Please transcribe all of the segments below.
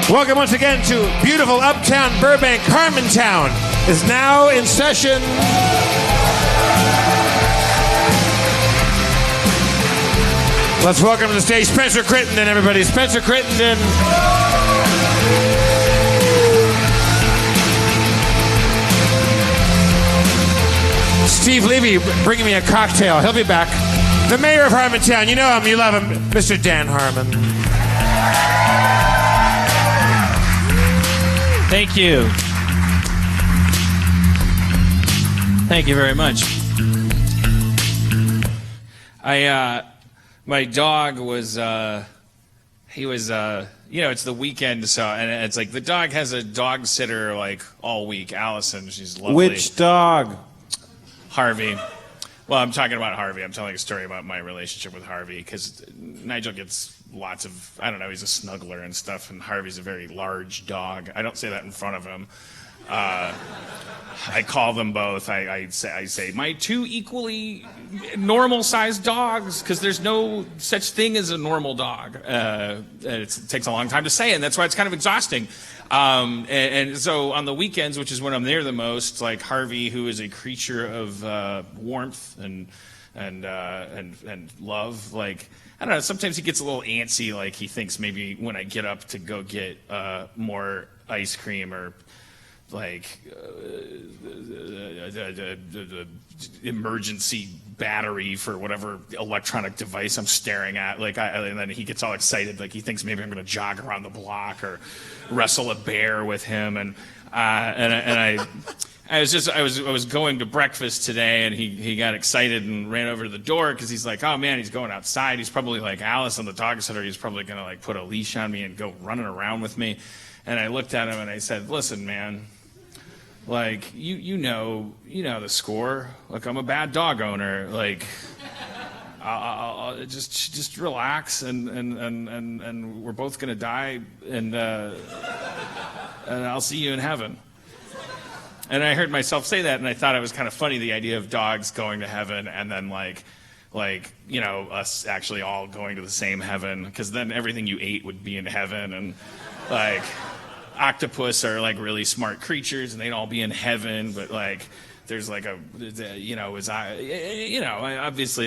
Welcome once again to beautiful uptown Burbank. Harmontown is now in session. Let's welcome to the stage Spencer Crittenden, everybody. Spencer Crittenden. Steve Levy bringing me a cocktail. He'll be back. The mayor of Harmontown. You know him, you love him, Mr. Dan Harmon. Thank you. Thank you very much. My dog was, it's the weekend, so, and it's like the dog has a dog sitter like all week. Allison, she's lovely. Which dog? Harvey. Well, I'm talking about Harvey. I'm telling a story about my relationship with Harvey because Nigel gets lots of, I don't know, he's a snuggler and stuff, and Harvey's a very large dog. I don't say that in front of him. I call them both. I say my two equally normal-sized dogs because there's no such thing as a normal dog. It takes a long time to say it, and that's why it's kind of exhausting. And so on the weekends, which is when I'm there the most, like Harvey, who is a creature of warmth and love, like, I don't know, sometimes he gets a little antsy, like he thinks maybe when I get up to go get more ice cream or like the emergency battery for whatever electronic device I'm staring at, and then he gets all excited, like he thinks maybe I'm going to jog around the block or wrestle a bear with him, and I was going to breakfast today, and he got excited and ran over to the door because he's like, oh man, he's going outside. He's probably like Alice on the dog sitter. He's probably going to like put a leash on me and go running around with me. And I looked at him and I said, listen, man, like you know the score. Like, I'm a bad dog owner. Like, I'll just relax, and we're both gonna die, and I'll see you in heaven. And I heard myself say that, and I thought it was kind of funny, the idea of dogs going to heaven, and then like us actually all going to the same heaven, because then everything you ate would be in heaven, and like octopus are like really smart creatures, and they'd all be in heaven, but like there's like obviously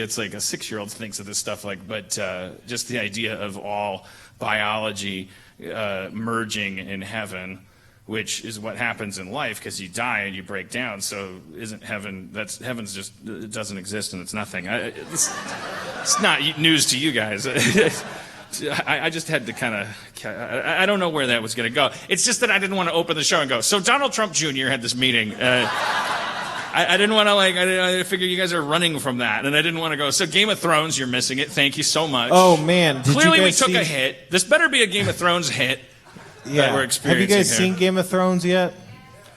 it's like a 6-year-old thinks of this stuff, like, but just the idea of all biology merging in heaven, which is what happens in life, because you die and you break down. So isn't heaven, heaven's just, it doesn't exist and it's nothing. It's not news to you guys. I just had to kind of, I don't know where that was going to go. It's just that I didn't want to open the show and go, so Donald Trump Jr. had this meeting. I didn't want to, I figure you guys are running from that. And I didn't want to go, so Game of Thrones, you're missing it. Thank you so much. Oh, man. Clearly we took a hit. This better be a Game of Thrones hit that we're experiencing. Have you guys seen Game of Thrones yet?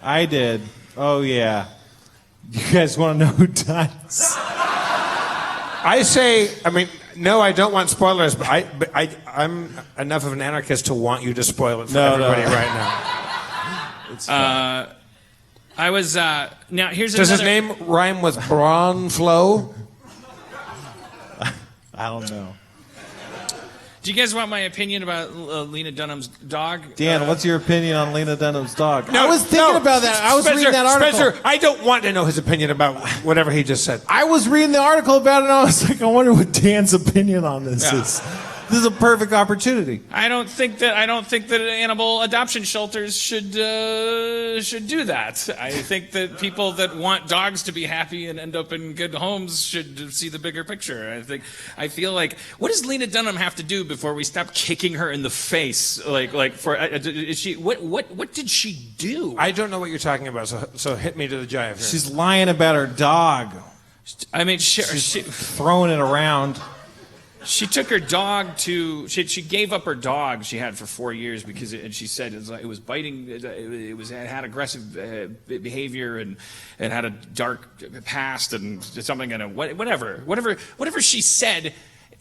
I did. Oh, yeah. You guys want to know who dies? No, I don't want spoilers, but I'm enough of an anarchist to want you to spoil it for everybody right now. It's I was, now here's Does another... his name rhyme with Braun Flow? I don't know. Do you guys want my opinion about Lena Dunham's dog? Dan, what's your opinion on Lena Dunham's dog? I was thinking about that. I was reading that article. Spencer, I don't want to know his opinion about whatever he just said. I was reading the article about it, and I was like, I wonder what Dan's opinion on this is. This is a perfect opportunity. I don't think that animal adoption shelters should do that. I think that people that want dogs to be happy and end up in good homes should see the bigger picture. I feel like, what does Lena Dunham have to do before we stop kicking her in the face? Is she what did she do? I don't know what you're talking about, so hit me to the jive here. She's lying about her dog. I mean, she's throwing it around. She took her dog to. She gave up her dog she had for 4 years because she said it was biting. It had aggressive behavior and had a dark past and something, and whatever she said.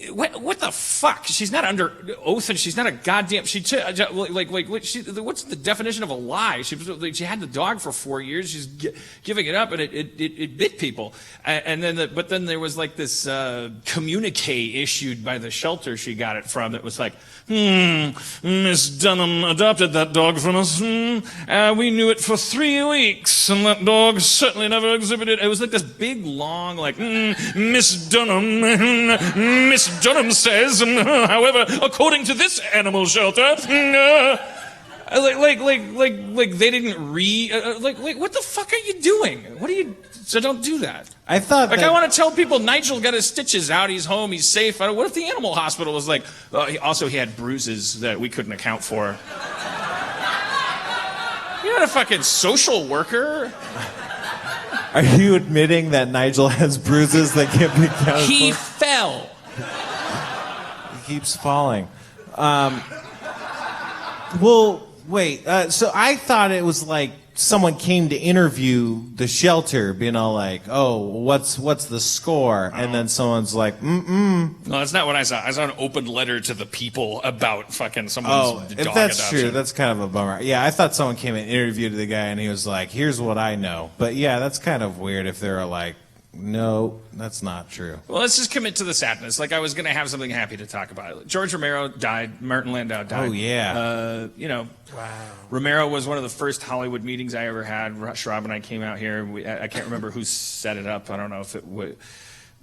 What the fuck? She's not under oath, and she's not a goddamn. What's the definition of a lie? She had the dog for 4 years. She's giving it up, and it bit people. And then, but then there was like this communique issued by the shelter she got it from. That was like, Miss Dunham adopted that dog from us. We knew it for 3 weeks, and that dog certainly never exhibited. It was like this big, long, like, Miss Dunham, Miss Dunham says, however, according to this animal shelter, like they didn't read. What the fuck are you doing? What are you? So don't do that. I thought. I want to tell people Nigel got his stitches out. He's home. He's safe. What if the animal hospital was like? He had bruises that we couldn't account for. You're not a fucking social worker. Are you admitting that Nigel has bruises that can't be accounted for? He fell. He keeps falling. Well, wait. So I thought it was like someone came to interview the shelter, being all like, "Oh, what's the score?" And then someone's like, No, that's not what I saw. I saw an open letter to the people about fucking someone's dog if that's adoption. true, that's kind of a bummer. Yeah, I thought someone came and interviewed the guy, and he was like, "Here's what I know." But yeah, that's kind of weird if they're like, "No, that's not true." Well, let's just commit to the sadness. Like, I was going to have something happy to talk about. George Romero died. Martin Landau died. Oh, yeah. Wow. Romero was one of the first Hollywood meetings I ever had. Schraub and I came out here. I can't remember who set it up. I don't know if it was...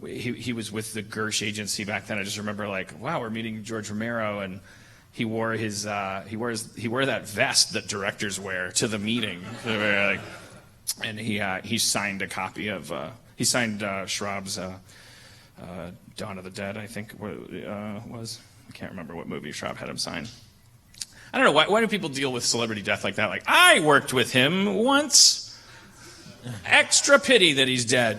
He was with the Gersh agency back then. I just remember, like, wow, we're meeting George Romero, and he wore his he wore that vest that directors wear to the meeting. And he signed a copy of... He signed Schraub's Dawn of the Dead, I think was. I can't remember what movie Schraub had him sign. I don't know. Why do people deal with celebrity death like that? Like, I worked with him once. Extra pity that he's dead.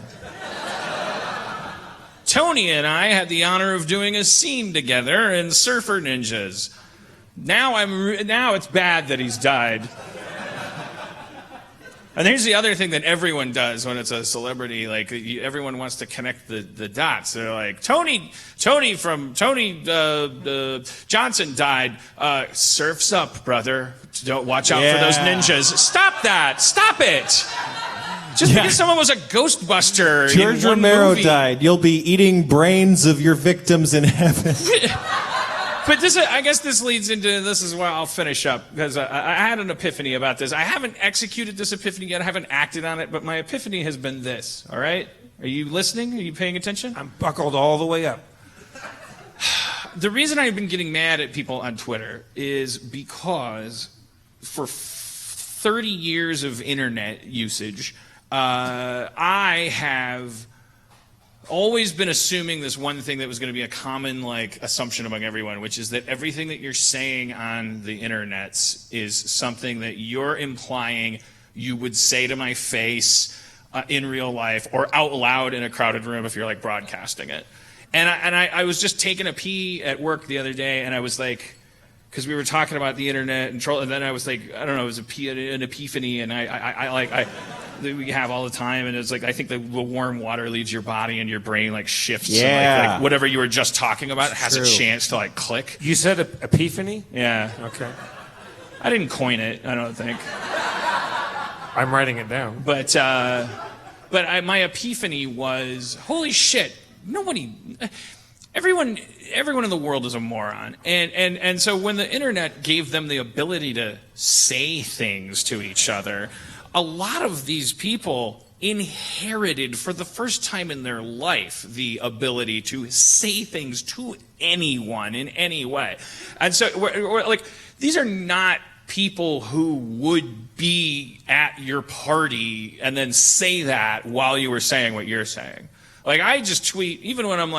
Tony and I had the honor of doing a scene together in Surfer Ninjas. Now it's bad that he's died. And here's the other thing that everyone does when it's a celebrity, like everyone wants to connect the dots. They're like, Tony Johnson died. Surf's up, brother. Don't watch out for those ninjas. Stop that. Stop it. Just because someone was a Ghostbuster. George in one Romero movie. died. You'll be eating brains of your victims in heaven. But I guess this leads into, this is where I'll finish up, because I had an epiphany about this. I haven't executed this epiphany yet. I haven't acted on it, but my epiphany has been this, all right? Are you listening? Are you paying attention? I'm buckled all the way up. The reason I've been getting mad at people on Twitter is because for 30 years of internet usage, I have always been assuming this one thing that was going to be a common assumption among everyone, which is that everything that you're saying on the internets is something that you're implying you would say to my face in real life or out loud in a crowded room if you're broadcasting it. And I was just taking a pee at work the other day, and I was like, because we were talking about the internet and then I was like, I don't know, it was an epiphany, and I we have all the time, and it's like, I think the warm water leaves your body and your brain shifts. Yeah. And whatever you were just talking about has a chance to click. You said epiphany? Yeah. Okay. I didn't coin it, I don't think. I'm writing it down. But my epiphany was, holy shit, everyone in the world is a moron. And so when the internet gave them the ability to say things to each other, a lot of these people inherited for the first time in their life the ability to say things to anyone in any way. And so we're these are not people who would be at your party and then say that while you were saying what you're saying. I just tweet, even when I'm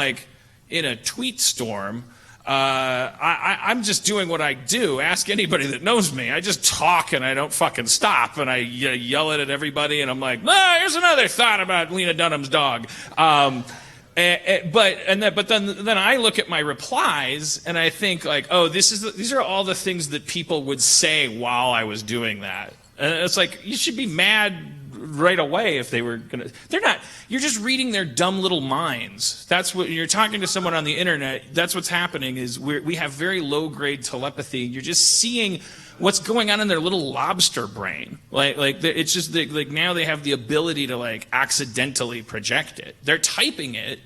in a tweet storm, I'm just doing what I do. Ask anybody that knows me. I just talk and I don't fucking stop, and I yell it at everybody, and I'm like, here's another thought about Lena Dunham's dog. But then I look at my replies and I think these are all the things that people would say while I was doing that. And it's you should be mad right away if they were gonna. They're not. You're just reading their dumb little minds. That's what you're talking to someone on the internet. That's what's happening. Is we have very low grade telepathy. You're just seeing what's going on in their little lobster brain. It's just like now they have the ability to like accidentally project it. They're typing it,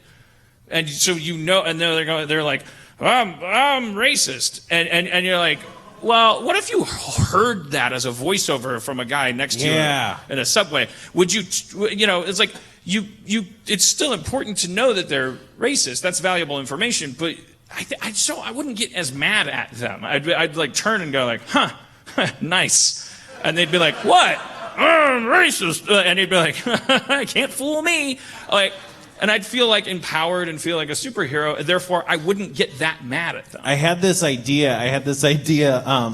and so and they're like, I'm racist, and you're like. Well, what if you heard that as a voiceover from a guy next to you in a subway? Would you, it's like it's still important to know that they're racist. That's valuable information, but I wouldn't get as mad at them. I'd like turn and go like, huh, nice. And they'd be like, what? I'm racist. And he'd be like, I can't fool me. And I'd feel like empowered and feel like a superhero. Therefore, I wouldn't get that mad at them. I had this idea,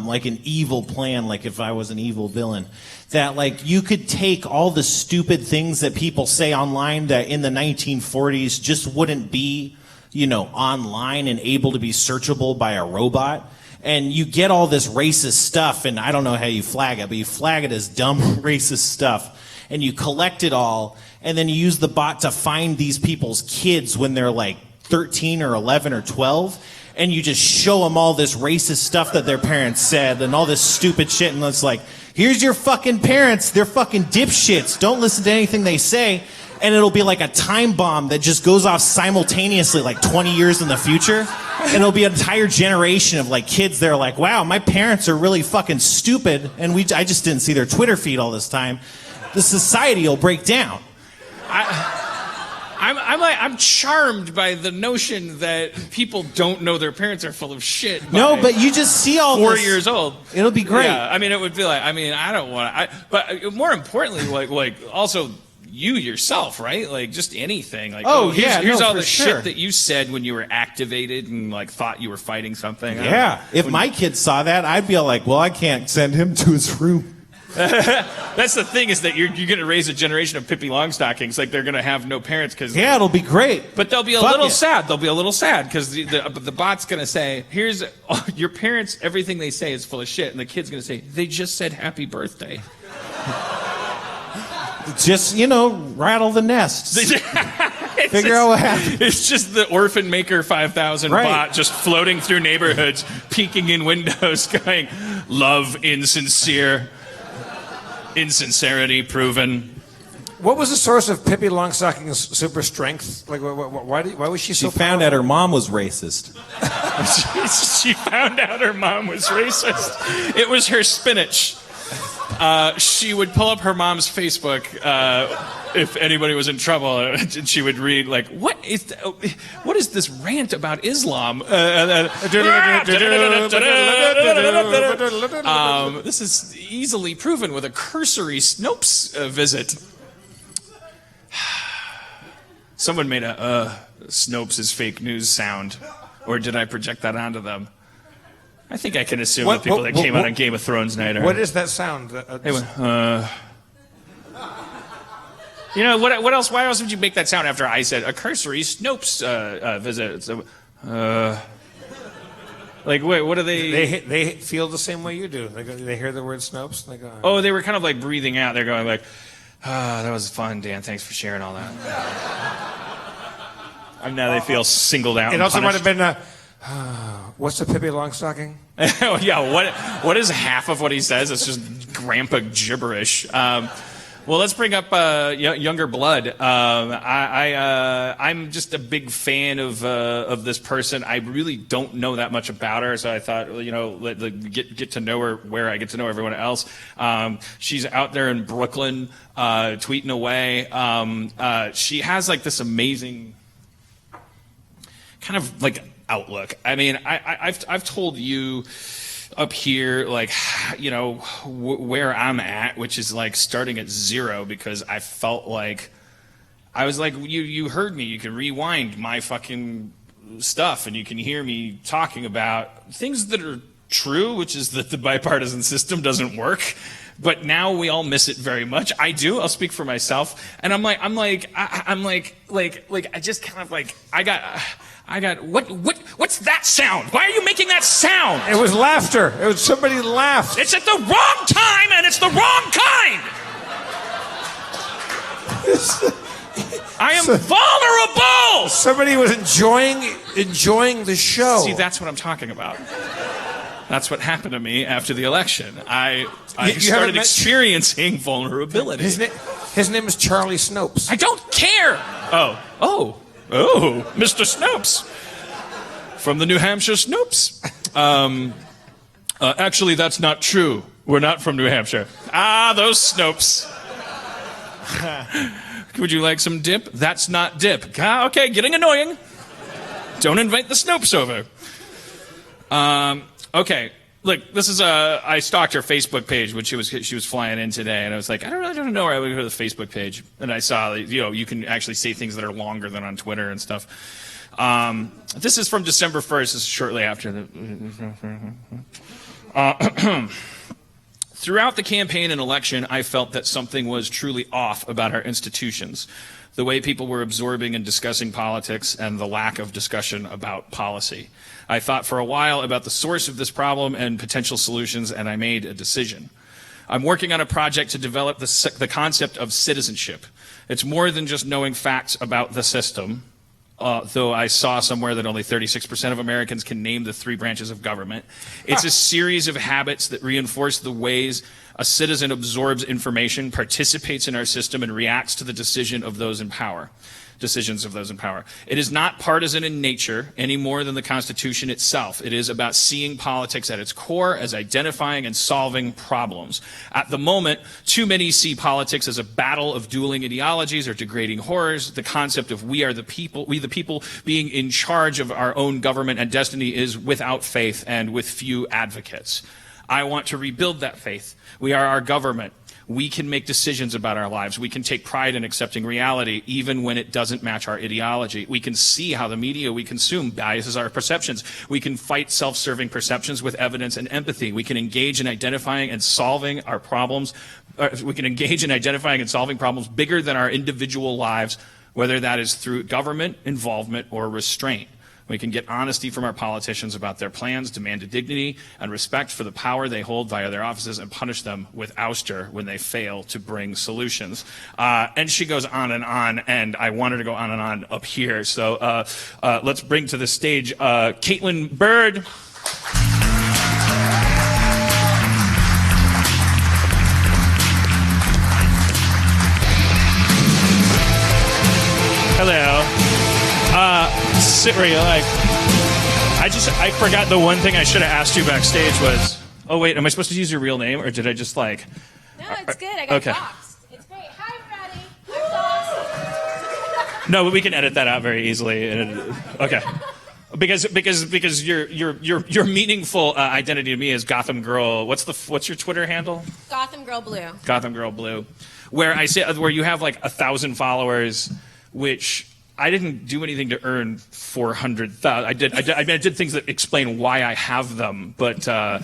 like an evil plan, like if I was an evil villain, that like you could take all the stupid things that people say online that in the 1940s just wouldn't be, online and able to be searchable by a robot. And you get all this racist stuff, and I don't know how you flag it, but you flag it as dumb racist stuff. And you collect it all, and then you use the bot to find these people's kids when they're like 13 or 11 or 12, and you just show them all this racist stuff that their parents said and all this stupid shit, and it's like, here's your fucking parents, they're fucking dipshits, don't listen to anything they say, and it'll be like a time bomb that just goes off simultaneously like 20 years in the future, and it'll be an entire generation of like kids that are like, wow, my parents are really fucking stupid, and I just didn't see their Twitter feed all this time. The society will break down. I'm charmed by the notion that people don't know their parents are full of shit. No, but you just see all 4 this. years old. It'll be great. Yeah, it would be like. I don't want to. But more importantly, like also you yourself, right? Like just anything. Like here's all the shit that you said when you were activated and like thought you were fighting something. Yeah. If my kids saw that, I'd be like, well, I can't send him to his room. That's the thing is that you're going to raise a generation of Pippi Longstockings. Like they're going to have no parents because it'll be great. But they'll be a little sad. They'll be a little sad because the bot's going to say, "Here's your parents. Everything they say is full of shit," and the kid's going to say, "They just said happy birthday." Just rattle the nests. Figure out what happened. It's just the Orphan Maker 5000 bot just floating through neighborhoods, peeking in windows, going, "Love insincere." Insincerity proven. What was the source of Pippi Longstocking's super strength? Like, why was she so? She found out her mom was racist. She found out her mom was racist. It was her spinach. She would pull up her mom's Facebook if anybody was in trouble, and she would read like, "What is this rant about Islam?" This is easily proven with a cursory Snopes visit. Someone made a Snopes is fake news sound, or did I project that onto them? I think I can assume the people that came out on Game of Thrones night are... What is that sound? They went, what else? Why else would you make that sound after I said a cursory Snopes visit? So, like, wait, what do they... They feel the same way you do. They hear the word Snopes. And they go, oh, they were kind of like breathing out. They're going like, that was fun, Dan. Thanks for sharing all that. And now they feel singled out. It also might have been... what's a Pippi Longstocking? Oh, yeah, what is half of what he says? It's just grandpa gibberish. Well, let's bring up younger blood. I'm just a big fan of this person. I really don't know that much about her, so I thought, get to know her where I get to know everyone else. She's out there in Brooklyn, tweeting away. She has like this amazing kind of like outlook. I mean, I've told you up here, like, where I'm at, which is like starting at zero, because I felt like I was like, you heard me. You can rewind my fucking stuff, and you can hear me talking about things that are true, which is that the bipartisan system doesn't work. But now we all miss it very much. I do. I'll speak for myself. And I just kind of like, I got what's that sound? Why are you making that sound? It was laughter. It was somebody laughed. It's at the wrong time and it's the wrong kind. I am vulnerable! Somebody was enjoying the show. See, that's what I'm talking about. That's what happened to me after the election. I started experiencing vulnerability. His name is Charlie Snopes. I don't care. Oh, Mr. Snopes. From the New Hampshire Snopes. Actually, that's not true. We're not from New Hampshire. Those Snopes. Would you like some dip? That's not dip. Okay, getting annoying. Don't invite the Snopes over. Okay, look, this is I stalked her Facebook page when she was flying in today, and I was like, I don't know where I would go to the Facebook page, and I saw that, you can actually say things that are longer than on Twitter and stuff. This is from December 1st. This is shortly after the. Throughout the campaign and election, I felt that something was truly off about our institutions. The way people were absorbing and discussing politics and the lack of discussion about policy. I thought for a while about the source of this problem and potential solutions, and I made a decision. I'm working on a project to develop the concept of citizenship. It's more than just knowing facts about the system, though I saw somewhere that only 36% of Americans can name the 3 branches of government. It's a series of habits that reinforce the ways a citizen absorbs information, participates in our system, and reacts to the decisions of those in power. It is not partisan in nature any more than the Constitution itself. It is about seeing politics at its core as identifying and solving problems. At the moment, too many see politics as a battle of dueling ideologies or degrading horrors. The concept of we the people being in charge of our own government and destiny is without faith and with few advocates. I want to rebuild that faith. We are our government. We can make decisions about our lives. We can take pride in accepting reality, even when it doesn't match our ideology. We can see how the media we consume biases our perceptions. We can fight self-serving perceptions with evidence and empathy. We can engage in identifying and solving our problems. We can engage in identifying and solving problems bigger than our individual lives, whether that is through government involvement or restraint. We can get honesty from our politicians about their plans, demand dignity and respect for the power they hold via their offices, and punish them with ouster when they fail to bring solutions. And she goes on, and I want her to go on and on up here. So let's bring to the stage Kaitlin Byrd. Hello. Sit where you like. I forgot the one thing I should have asked you backstage was, oh wait, am I supposed to use your real name, or did I just like? No, it's good. I got doxed. It's great. Hi, everybody. I'm doxed. No, but we can edit that out very easily. Okay. Because your meaningful identity to me is Gotham Girl. What's your Twitter handle? Gotham Girl Blue. Gotham Girl Blue, where you have like 1,000 followers, which I didn't do anything to earn 400,000. I did things that explain why I have them, but the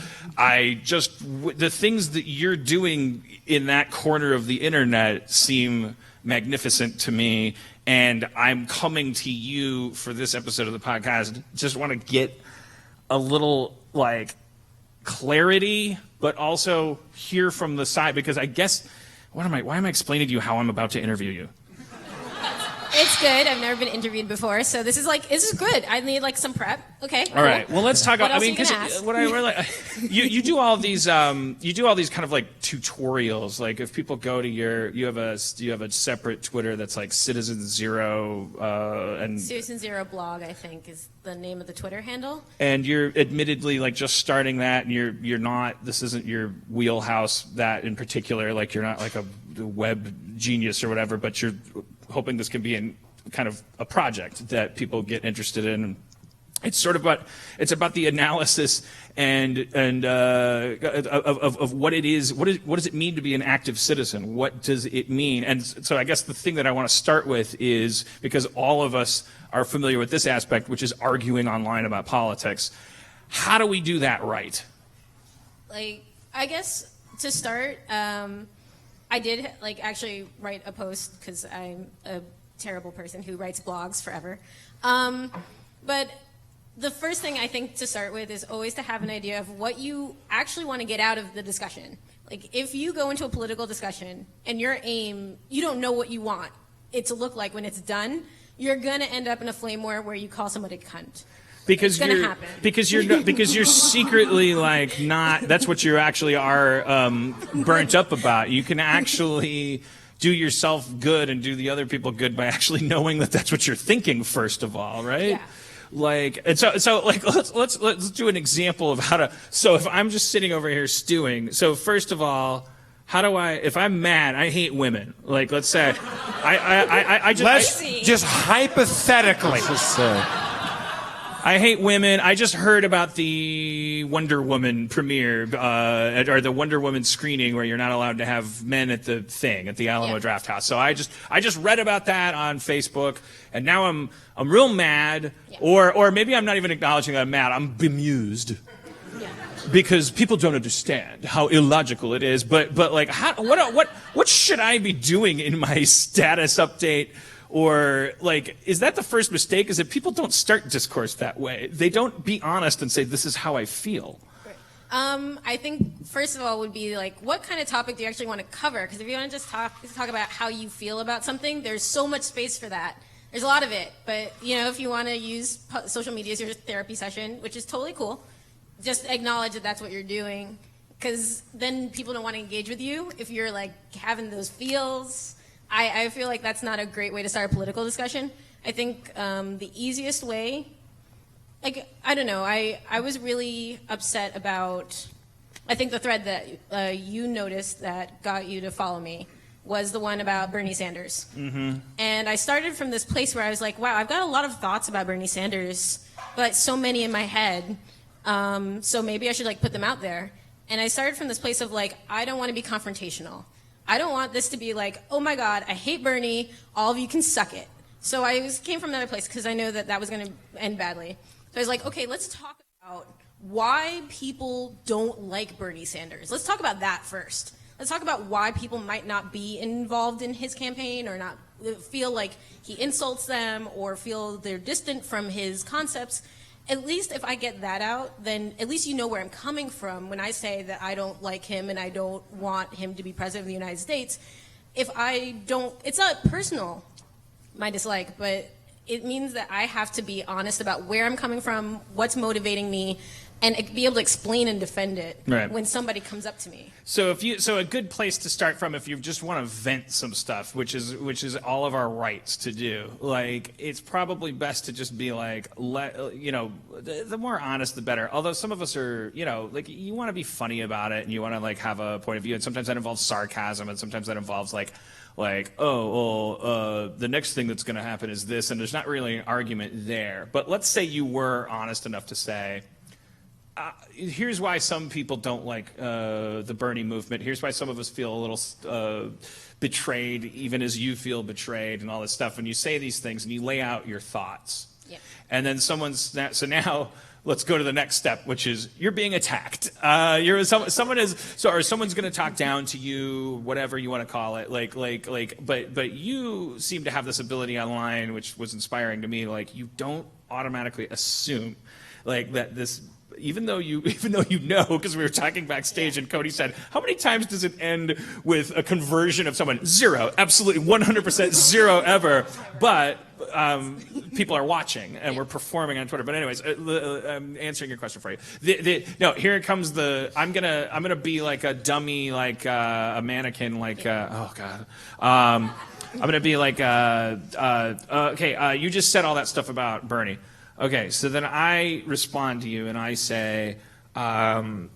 things that you're doing in that corner of the internet seem magnificent to me, and I'm coming to you for this episode of the podcast. Just want to get a little like clarity, but also hear from the side, because I guess why am I explaining to you how I'm about to interview you? It's good. I've never been interviewed before, so this is good. I need like some prep. Okay. All right. Well, let's talk about. What else are you gonna ask? What I really you do all these kind of like tutorials. Like if people go to you have a separate Twitter that's like Citizen Zero and Citizen Zero blog, I think, is the name of the Twitter handle. And you're admittedly like just starting that, and you're not. This isn't your wheelhouse. That in particular, like you're not like a web genius or whatever, but you're hoping this can be in kind of a project that people get interested in. It's sort of about the analysis and of what it is. What does it mean to be an active citizen? What does it mean? And so I guess the thing that I want to start with is, because all of us are familiar with this aspect, which is arguing online about politics. How do we do that right? Like, I guess to start, I did like actually write a post, because I'm a terrible person who writes blogs forever. But the first thing I think to start with is always to have an idea of what you actually want to get out of the discussion. Like, if you go into a political discussion and your aim, you don't know what you want it to look like when it's done, you're going to end up in a flame war where you call somebody a cunt. Because it's gonna happen. Because you're secretly like not. That's what you actually are burnt up about. You can actually do yourself good and do the other people good by actually knowing that that's what you're thinking first of all, right? Yeah. Like, and so like let's do an example of how to. So if I'm just sitting over here stewing. So first of all, how do I? If I'm mad, I hate women. Like, let's say, I just hypothetically. I hate women. I just heard about the Wonder Woman premiere, or the Wonder Woman screening where you're not allowed to have men at the thing, at the Alamo Draft House. So I just read about that on Facebook, and now I'm real mad, or maybe I'm not even acknowledging that I'm mad. I'm bemused. Because people don't understand how illogical it is. But like, what should I be doing in my status update? Or, like, is that the first mistake? Is that people don't start discourse that way. They don't be honest and say, this is how I feel. I think, first of all, would be, like, what kind of topic do you actually want to cover? Because if you want to just talk about how you feel about something, there's so much space for that. There's a lot of it. But, you know, if you want to use social media as your therapy session, which is totally cool, just acknowledge that that's what you're doing. Because then people don't want to engage with you if you're, like, having those feels. I feel like that's not a great way to start a political discussion. I think the easiest way, like, I don't know, I was really upset about, I think the thread that you noticed that got you to follow me was the one about Bernie Sanders. Mm-hmm. And I started from this place where I was like, wow, I've got a lot of thoughts about Bernie Sanders, but so many in my head, so maybe I should, like, put them out there. And I started from this place of, like, I don't want to be confrontational. I don't want this to be like, oh my God, I hate Bernie, all of you can suck it. So I came from another place because I know that was going to end badly. So I was like, okay, let's talk about why people don't like Bernie Sanders. Let's talk about that first. Let's talk about why people might not be involved in his campaign or not feel like he insults them or feel they're distant from his concepts. At least if I get that out, then at least you know where I'm coming from when I say that I don't like him and I don't want him to be president of the United States. If I don't, it's not personal, my dislike, but it means that I have to be honest about where I'm coming from, what's motivating me, and be able to explain and defend it when somebody comes up to me. So a good place to start from if you just want to vent some stuff, which is all of our rights to do. Like, it's probably best to just be like, the more honest the better. Although some of us are, like, you want to be funny about it and you want to, like, have a point of view, and sometimes that involves sarcasm, and sometimes that involves the next thing that's going to happen is this, and there's not really an argument there. But let's say you were honest enough to say, here's why some people don't like the Bernie movement. Here's why some of us feel a little betrayed, even as you feel betrayed and all this stuff. And you say these things and you lay out your thoughts. Yeah. And then so now let's go to the next step, which is you're being attacked. Someone's going to talk down to you, whatever you want to call it. But you seem to have this ability online, which was inspiring to me. Like, you don't automatically assume like that this. Even though you know, because we were talking backstage and Cody said, how many times does it end with a conversion of someone? 0, absolutely 100% 0 ever. But people are watching and we're performing on Twitter. But anyways, I'm answering your question for you. No, here it comes. I'm gonna be like a dummy, like a mannequin, like oh God. I'm gonna be like okay. You just said all that stuff about Bernie. Okay, so then I respond to you and I say, yeah,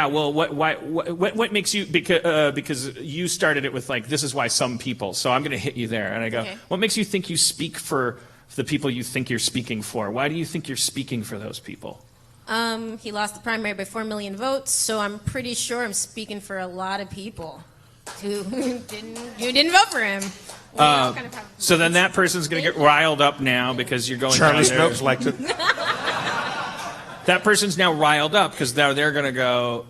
well, what makes you, because you started it with like, this is why some people, so I'm going to hit you there. And I go, okay. What makes you think you speak for the people you think you're speaking for? Why do you think you're speaking for those people? He lost the primary by 4 million votes, so I'm pretty sure I'm speaking for a lot of people who didn't vote for him. So then that person's going to get riled up now because you're going Charlie down there. Snopes liked it. that person's now riled up because now they're going to go,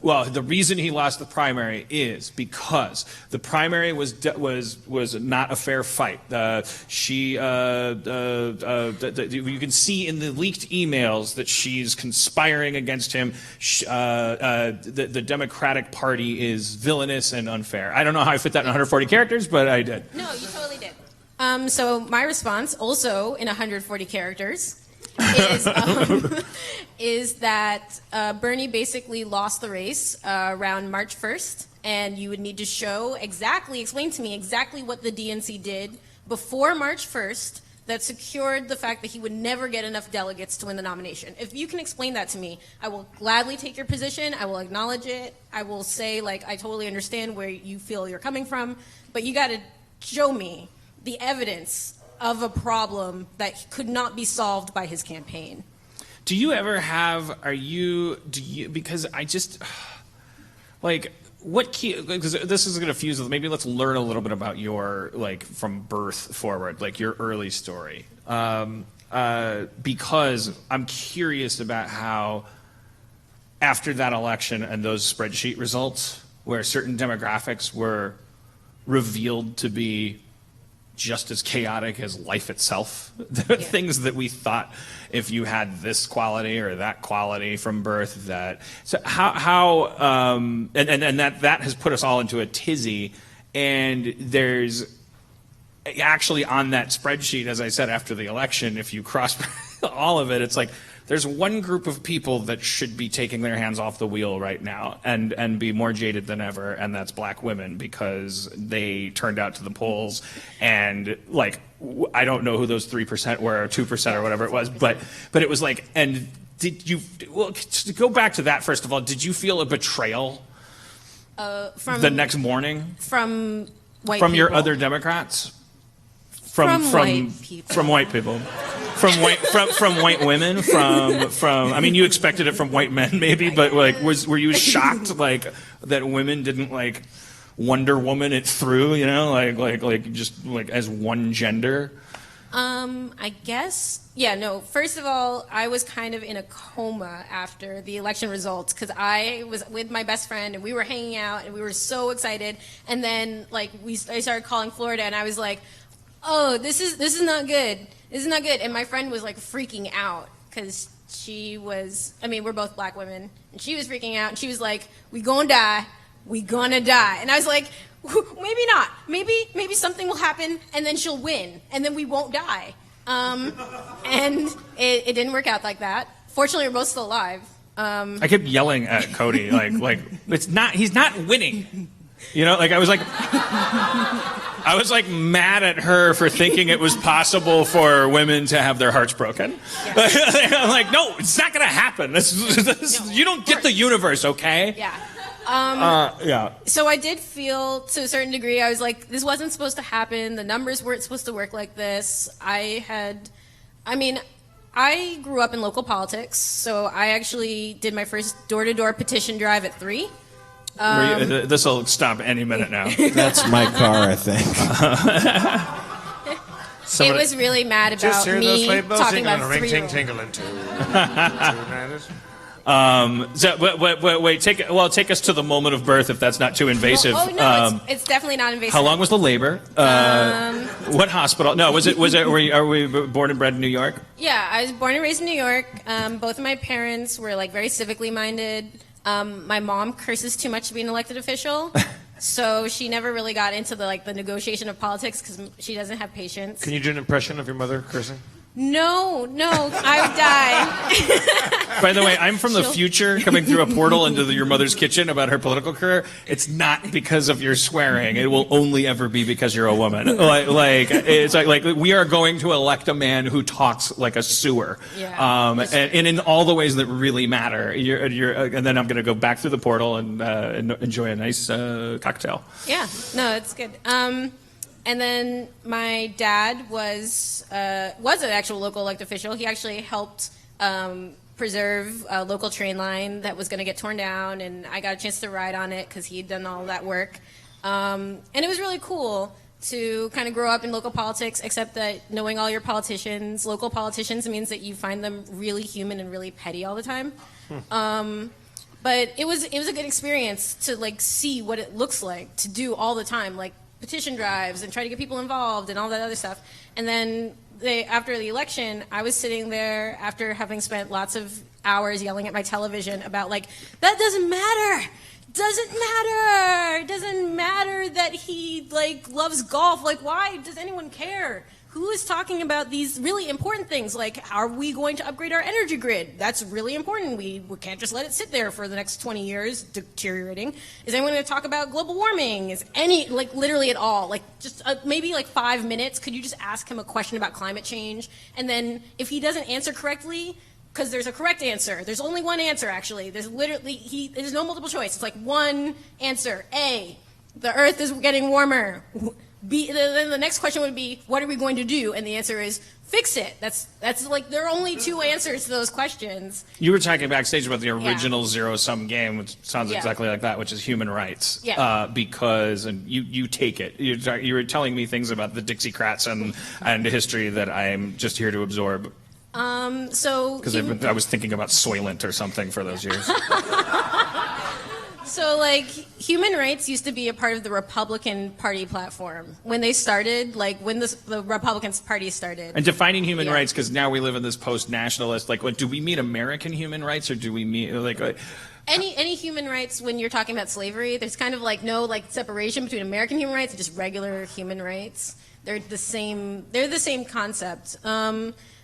well, the reason he lost the primary is because the primary was not a fair fight. You can see in the leaked emails that she's conspiring against him. The Democratic Party is villainous and unfair. I don't know how I fit that in 140 characters, but I did. No, you totally did. So my response, also in 140 characters, is that Bernie basically lost the race around March 1st, and you would need to explain to me exactly what the DNC did before March 1st that secured the fact that he would never get enough delegates to win the nomination. If you can explain that to me, I will gladly take your position. I will acknowledge it. I will say, like, I totally understand where you feel you're coming from, but you got to show me the evidence of a problem that could not be solved by his campaign. Do you ever have, because I just, like, because this is going to fuse with, maybe let's learn a little bit about your, like, from birth forward, like your early story. Because I'm curious about how, after that election and those spreadsheet results, where certain demographics were revealed to be just as chaotic as life itself. There are things that we thought, if you had this quality or that quality from birth, that so and that has put us all into a tizzy. And there's actually on that spreadsheet, as I said, after the election, if you cross all of it, it's like there's one group of people that should be taking their hands off the wheel right now and be more jaded than ever, and that's black women, because they turned out to the polls and, like, I don't know who those 3% were or 2% or whatever it was, but it was like, and did you, well, to go back to that, first of all, did you feel a betrayal from the next morning? From white From people. your other Democrats? From white people. From white people. From white women, from I mean, you expected it from white men maybe, but like were you shocked like that women didn't like Wonder Woman it through, you know, like just like as one gender? I guess, yeah, no, first of all, I was kind of in a coma after the election results because I was with my best friend and we were hanging out and we were so excited, and then like I started calling Florida and I was like, oh, this is not good. This is not good. And my friend was like freaking out because she was, I mean, we're both black women, and she was freaking out, and she was like, we gonna die. And I was like, maybe not. Maybe something will happen, and then she'll win, and then we won't die. And it didn't work out like that. Fortunately, we're both still alive. I kept yelling at Cody, like he's not winning. You know, like I was like mad at her for thinking it was possible for women to have their hearts broken. Yeah. I'm like, no, it's not going to happen. No, you don't get the universe, okay? Yeah. Yeah. So I did feel, to a certain degree, I was like, this wasn't supposed to happen. The numbers weren't supposed to work like this. I grew up in local politics, so I actually did my first door-to-door petition drive at 3. This will stop any minute now. That's my car, I think. It was really mad about me talking about 3-year-olds. So, wait, take us to the moment of birth, if that's not too invasive. Well, no, it's definitely not invasive. How long was the labor? What hospital? No, are we born and bred in New York? Yeah, I was born and raised in New York. Both of my parents were like very civically minded. My mom curses too much to be an elected official, so she never really got into the negotiation of politics because she doesn't have patience. Can you do an impression of your mother cursing? No, I would die. By the way, I'm from the future coming through a portal into your mother's kitchen about her political career. It's not because of your swearing. It will only ever be because you're a woman. It's like we are going to elect a man who talks like a sewer. Yeah. And in all the ways that really matter. And then I'm going to go back through the portal and enjoy a nice cocktail. Yeah, no, it's good. And then my dad was an actual local elected official. He actually helped preserve a local train line that was going to get torn down, and I got a chance to ride on it because he'd done all that work. And it was really cool. to kind of grow up in local politics, except that knowing all your politicians, local politicians, means that you find them really human and really petty all the time. But it was a good experience to like see what it looks like to do all the time, like petition drives and try to get people involved and all that other stuff. And then after the election, I was sitting there after having spent lots of hours yelling at my television about like, that doesn't matter. It doesn't matter that he like loves golf. Like, why does anyone care? Who is talking about these really important things? Like, are we going to upgrade our energy grid? That's really important. We can't just let it sit there for the next 20 years deteriorating. Is anyone going to talk about global warming? Is like literally at all? Like just maybe like 5 minutes. Could you just ask him a question about climate change? And then if he doesn't answer correctly, because there's a correct answer. There's only one answer, actually. There's no multiple choice. It's like one answer. A, the Earth is getting warmer. B, then the next question would be, what are we going to do? And the answer is, fix it. That's like, there are only two answers to those questions. You were talking backstage about the original zero-sum game, which sounds exactly like that, which is human rights. Yeah. Because, and you take it. You were telling me things about the Dixiecrats and history that I'm just here to absorb. Because I was thinking about Soylent or something for those years. So, like, human rights used to be a part of the Republican Party platform. When they started, like, when the Republican Party started. And defining human rights, because now we live in this post-nationalist, like, do we mean American human rights, or do we mean, like... Any human rights, when you're talking about slavery, there's kind of, like, no, like, separation between American human rights and just regular human rights. They're the same concept.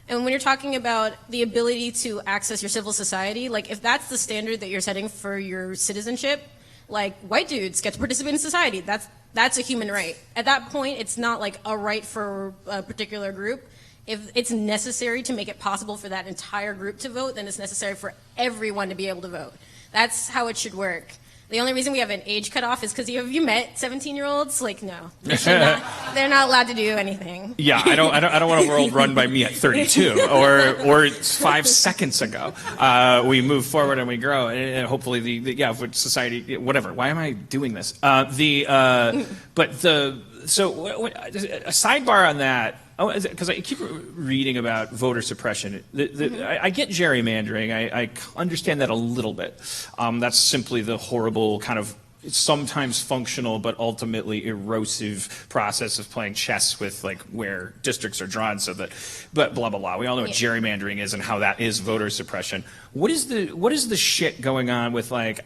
And when you're talking about the ability to access your civil society, like if that's the standard that you're setting for your citizenship, like white dudes get to participate in society, that's a human right. At that point, it's not like a right for a particular group. If it's necessary to make it possible for that entire group to vote, then it's necessary for everyone to be able to vote. That's how it should work. The only reason we have an age cutoff is because have you met 17-year-olds? Like, no, they're not allowed to do anything. Yeah, I don't want a world run by me at 32 or 5 seconds ago. We move forward and we grow, and hopefully for society, whatever. Why am I doing this? So a sidebar on that. Because I keep reading about voter suppression. I get gerrymandering. I understand that a little bit. That's simply the horrible kind of sometimes functional but ultimately erosive process of playing chess with like where districts are drawn. But blah blah blah. We all know what gerrymandering is and how that is voter suppression. What is the shit going on with like?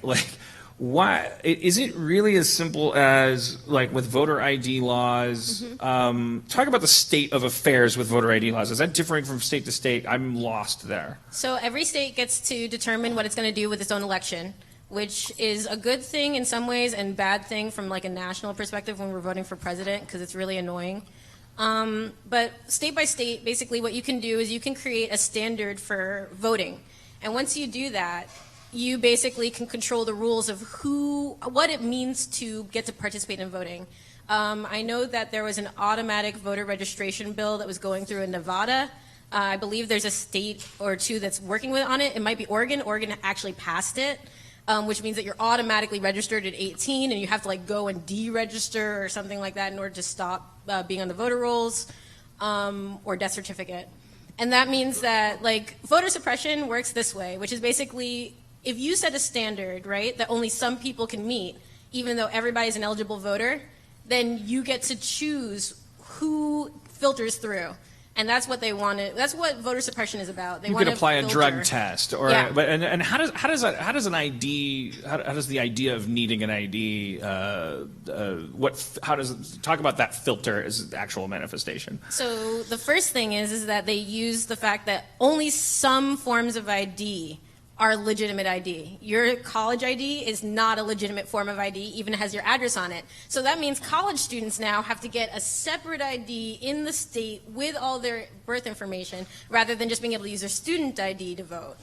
Why is it really as simple as like with voter ID laws? Talk about the state of affairs with voter ID laws. Is that differing from state to state? I'm lost there. So every state gets to determine what it's going to do with its own election, which is a good thing in some ways and bad thing from like a national perspective when we're voting for president, because it's really annoying. But state by state, basically what you can do is you can create a standard for voting. And once you do that, you basically can control the rules of what it means to get to participate in voting. I know that there was an automatic voter registration bill that was going through in Nevada. I believe there's a state or two that's working on it. It might be Oregon. Oregon actually passed it, which means that you're automatically registered at 18 and you have to like go and deregister or something like that in order to stop being on the voter rolls or death certificate. And that means that like voter suppression works this way, which is basically if you set a standard, right, that only some people can meet, even though everybody's an eligible voter, then you get to choose who filters through. And that's what they wanted. That's what voter suppression is about. You could apply a drug test, or but and how does the idea of needing an ID talk about that filter as actual manifestation? So the first thing is that they use the fact that only some forms of ID are legitimate ID. Your college ID is not a legitimate form of ID, even has your address on it. So that means college students now have to get a separate ID in the state with all their birth information, rather than just being able to use their student ID to vote.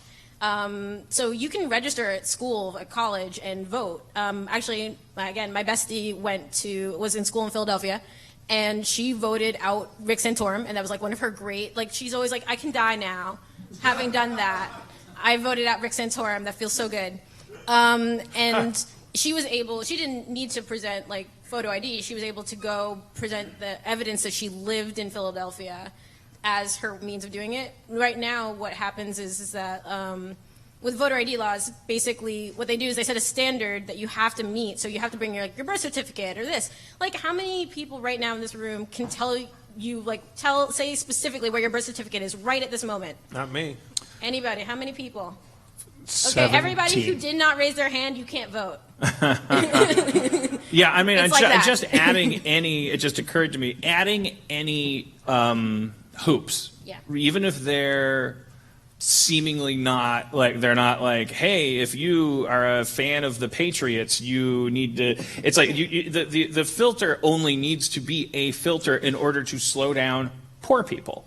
So you can register at school, at college, and vote. Actually, again, my bestie was in school in Philadelphia, and she voted out Rick Santorum, and that was like one of her great, like she's always like, I can die now, having done that. I voted out Rick Santorum. That feels so good. And she didn't need to present like photo ID, she was able to go present the evidence that she lived in Philadelphia as her means of doing it. Right now, what happens is that with voter ID laws, basically what they do is they set a standard that you have to meet. So you have to bring your birth certificate or this. Like, how many people right now in this room can tell you, say specifically where your birth certificate is right at this moment? Not me. Anybody? How many people? 17. Okay, everybody who did not raise their hand, you can't vote. Yeah, I mean, It's like that. just adding any, it just occurred to me, adding any hoops, Yeah. even if they're seemingly not like, they're not like, hey, if you are a fan of the Patriots, you need to, it's like the filter only needs to be a filter in order to slow down poor people,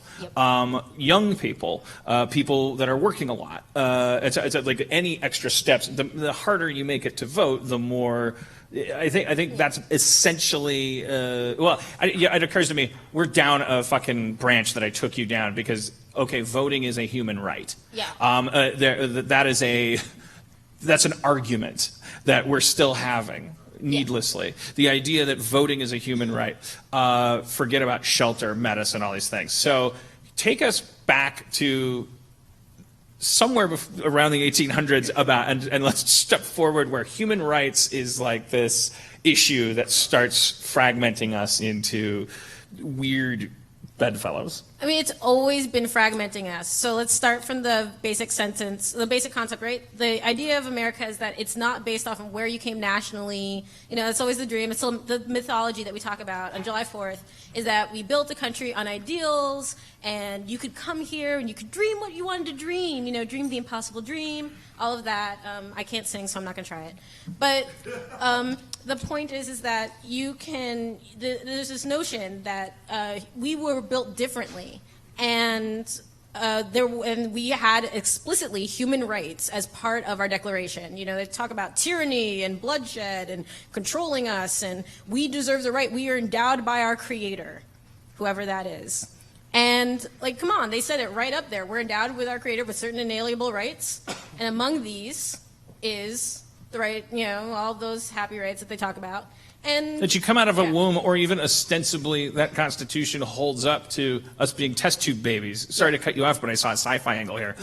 young people, people that are working a lot. It's like any extra steps. The harder you make it to vote, the more. I think that's essentially. It occurs to me we're down a fucking branch that I took you down because voting is a human right. Yeah. That's an argument that we're still having. Needlessly, the idea that voting is a human right, forget about shelter, medicine, all these things. So take us back to somewhere around the 1800s and let's step forward where human rights is like this issue that starts fragmenting us into weird bedfellows. I mean, it's always been fragmenting us. So let's start from the basic concept, right? The idea of America is that it's not based off of where you came nationally. It's always the dream. It's still the mythology that we talk about on July 4th is that we built the country on ideals, and you could come here and you could dream what you wanted to dream, dream the impossible dream, all of that. I can't sing, so I'm not going to try it. But the point is that you can, there's this notion that we were built differently, and we had explicitly human rights as part of our declaration. They talk about tyranny and bloodshed and controlling us, and we deserve the right. We are endowed by our creator, whoever that is. And, come on, they said it right up there. We're endowed with our creator with certain inalienable rights, and among these is the right, all those happy rights that they talk about. And that you come out of a womb, or even ostensibly that Constitution holds up to us being test tube babies. Sorry to cut you off, but I saw a sci-fi angle here.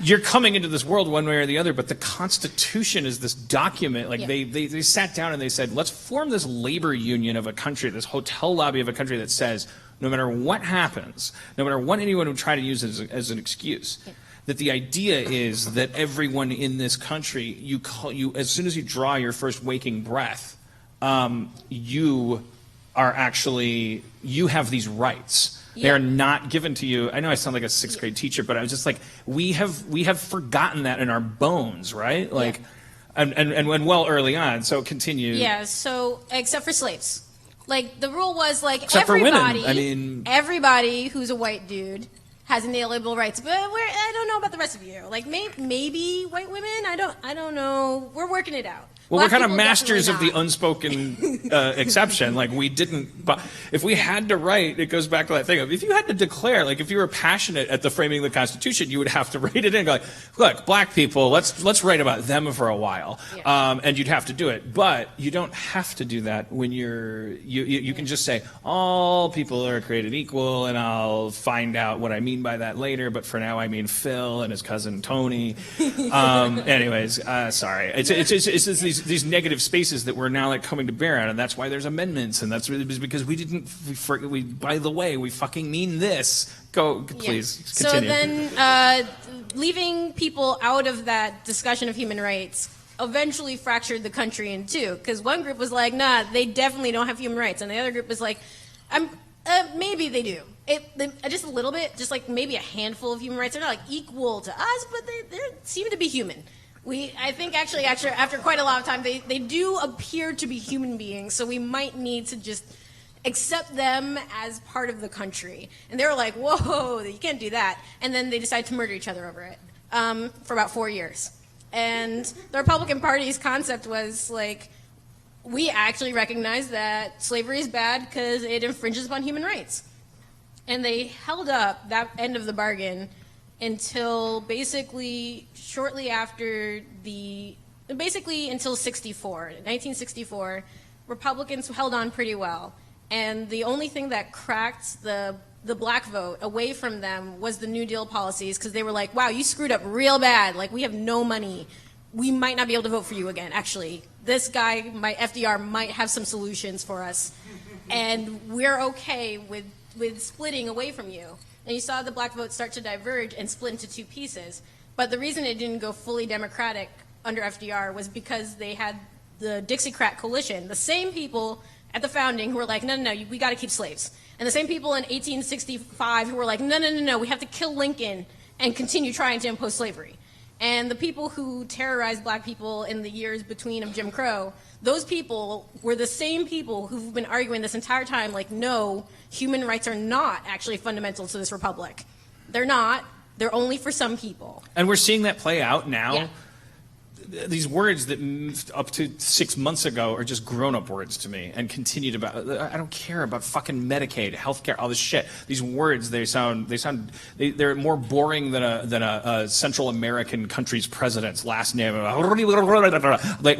You're coming into this world one way or the other, but the Constitution is this document. They sat down and they said, let's form this labor union of a country, this hotel lobby of a country that says, no matter what happens, no matter what anyone would try to use as an excuse, that the idea is that everyone in this country, you as soon as you draw your first waking breath, you have these rights. They are not given to you. I know I sound like a sixth grade teacher, but I was just like, we have forgotten that in our bones, right? And well early on. So continue. Yeah. So except for slaves, the rule was except everybody. For women. I mean, everybody who's a white dude has inalienable rights, but I don't know about the rest of you. Maybe white women. I don't know. We're working it out. Well, Black we're kind of people masters of definitely the unspoken exception. We didn't. But if we had to write, it goes back to that thing of if you had to declare, if you were passionate at the framing of the Constitution, you would have to write it in. And go look, black people, let's write about them for a while, and you'd have to do it. But you don't have to do that when you can just say all people are created equal, and I'll find out what I mean by that later. But for now, I mean Phil and his cousin Tony. Anyways, sorry. It's these negative spaces that we're now coming to bear on, and that's why there's amendments, and that's because we by the way, we fucking mean this. Please continue. So then, leaving people out of that discussion of human rights eventually fractured the country in two, because one group was like, nah, they definitely don't have human rights, and the other group was like, maybe they do. Just a little bit, just maybe a handful of human rights. They're not equal to us, but they seem to be human. I think actually after quite a lot of time, they do appear to be human beings, so we might need to just accept them as part of the country. And they were like, whoa, you can't do that. And then they decided to murder each other over it for about 4 years. And the Republican Party's concept was we actually recognize that slavery is bad because it infringes upon human rights. And they held up that end of the bargain until basically shortly after until 1964, Republicans held on pretty well. And the only thing that cracked the black vote away from them was the New Deal policies, because they were like, wow, you screwed up real bad. Like, we have no money. We might not be able to vote for you again, actually. This guy, FDR, might have some solutions for us. And we're okay with splitting away from you. And you saw the black vote start to diverge and split into two pieces. But the reason it didn't go fully Democratic under FDR was because they had the Dixiecrat coalition, the same people at the founding who were like, no, we got to keep slaves. And the same people in 1865 who were like, no, we have to kill Lincoln and continue trying to impose slavery. And the people who terrorized black people in the years between of Jim Crow, those people were the same people who've been arguing this entire time, like, no, human rights are not actually fundamental to this republic. They're not. They're only for some people. And we're seeing that play out now. Yeah. These words that up to 6 months ago are just grown-up words to me and continue to. I don't care about fucking Medicaid, healthcare, all this shit. These words, they're more boring than a Central American country's president's last name. I'm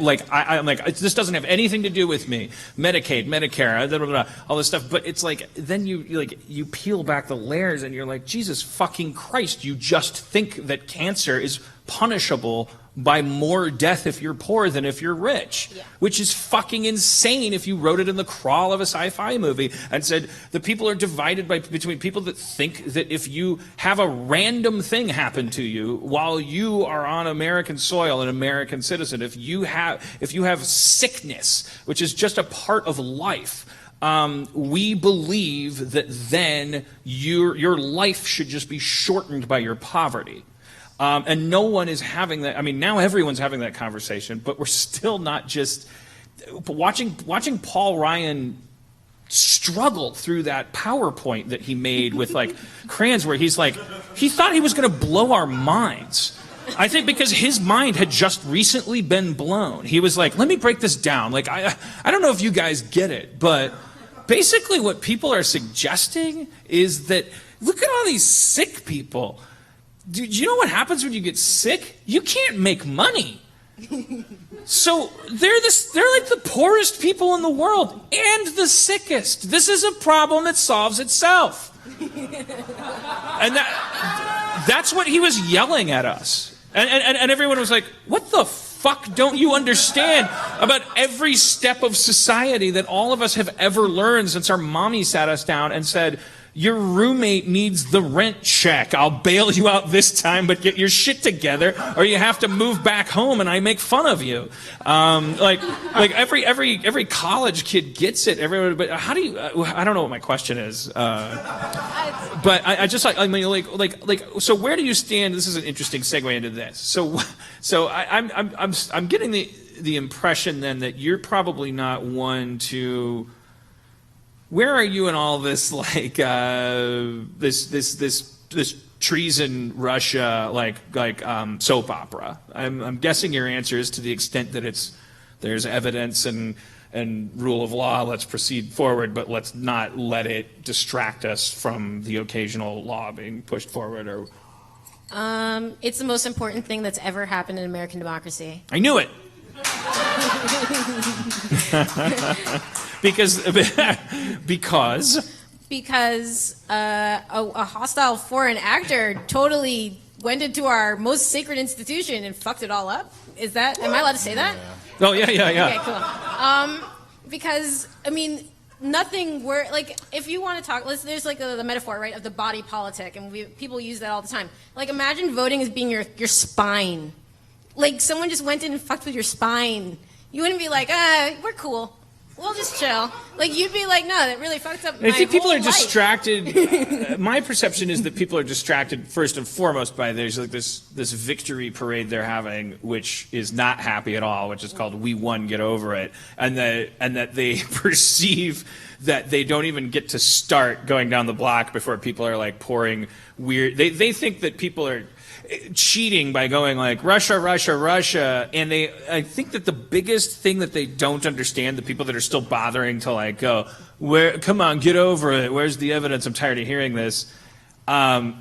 like, this doesn't have anything to do with me. Medicaid, Medicare, all this stuff. But it's like, then you peel back the layers and you're like, Jesus fucking Christ, you just think that cancer is punishable by more death if you're poor than if you're rich, which is fucking insane if you wrote it in the crawl of a sci-fi movie and said the people are divided between people that think that if you have a random thing happen to you while you are on American soil, an American citizen, if you have sickness, which is just a part of life, we believe that then your life should just be shortened by your poverty. And no one is having that. I mean, now everyone's having that conversation, but we're still not just watching Paul Ryan struggle through that PowerPoint that he made with like crayons, where he's like, he thought he was going to blow our minds. I think because his mind had just recently been blown. He was like, let me break this down. Like, I don't know if you guys get it, but basically what people are suggesting is that, look at all these sick people. Do you know what happens when you get sick? You can't make money. So they're like the poorest people in the world and the sickest. This is a problem that solves itself. And that's what he was yelling at us. And everyone was like, what the fuck don't you understand about every step of society that all of us have ever learned since our mommy sat us down and said, your roommate needs the rent check. I'll bail you out this time, but get your shit together, or you have to move back home, and I make fun of you. Like every college kid gets it. Everyone, but how do you? I don't know what my question is. But I just like, I mean, like. So where do you stand? This is an interesting segue into this. So I'm getting the impression then that you're probably not one to. Where are you in all this, like, this treason Russia, like soap opera? I'm guessing your answer is to the extent that there's evidence and rule of law. Let's proceed forward, but let's not let it distract us from the occasional law being pushed forward. Or it's the most important thing that's ever happened in American democracy. I knew it. Because a hostile foreign actor totally went into our most sacred institution and fucked it all up. Am I allowed to say that? Oh yeah. Okay, cool. Because I mean, like, if you want to talk, there's like the metaphor, right, of the body politic, and people use that all the time. Like, imagine voting as being your spine. Like, someone just went in and fucked with your spine. You wouldn't be like, we're cool. We'll just chill. Like, you'd be like, no, that really fucked up my I think people whole are life. distracted. My perception is that people are distracted first and foremost by this victory parade they're having, which is not happy at all, which is called "We Won, Get Over It," and that they perceive that they don't even get to start going down the block before people are like pouring weird. They think that people are cheating by going like Russia, Russia, Russia, and I think that the biggest thing that they don't understand, the people that are still bothering to like go, come on, get over it, where's the evidence, I'm tired of hearing this,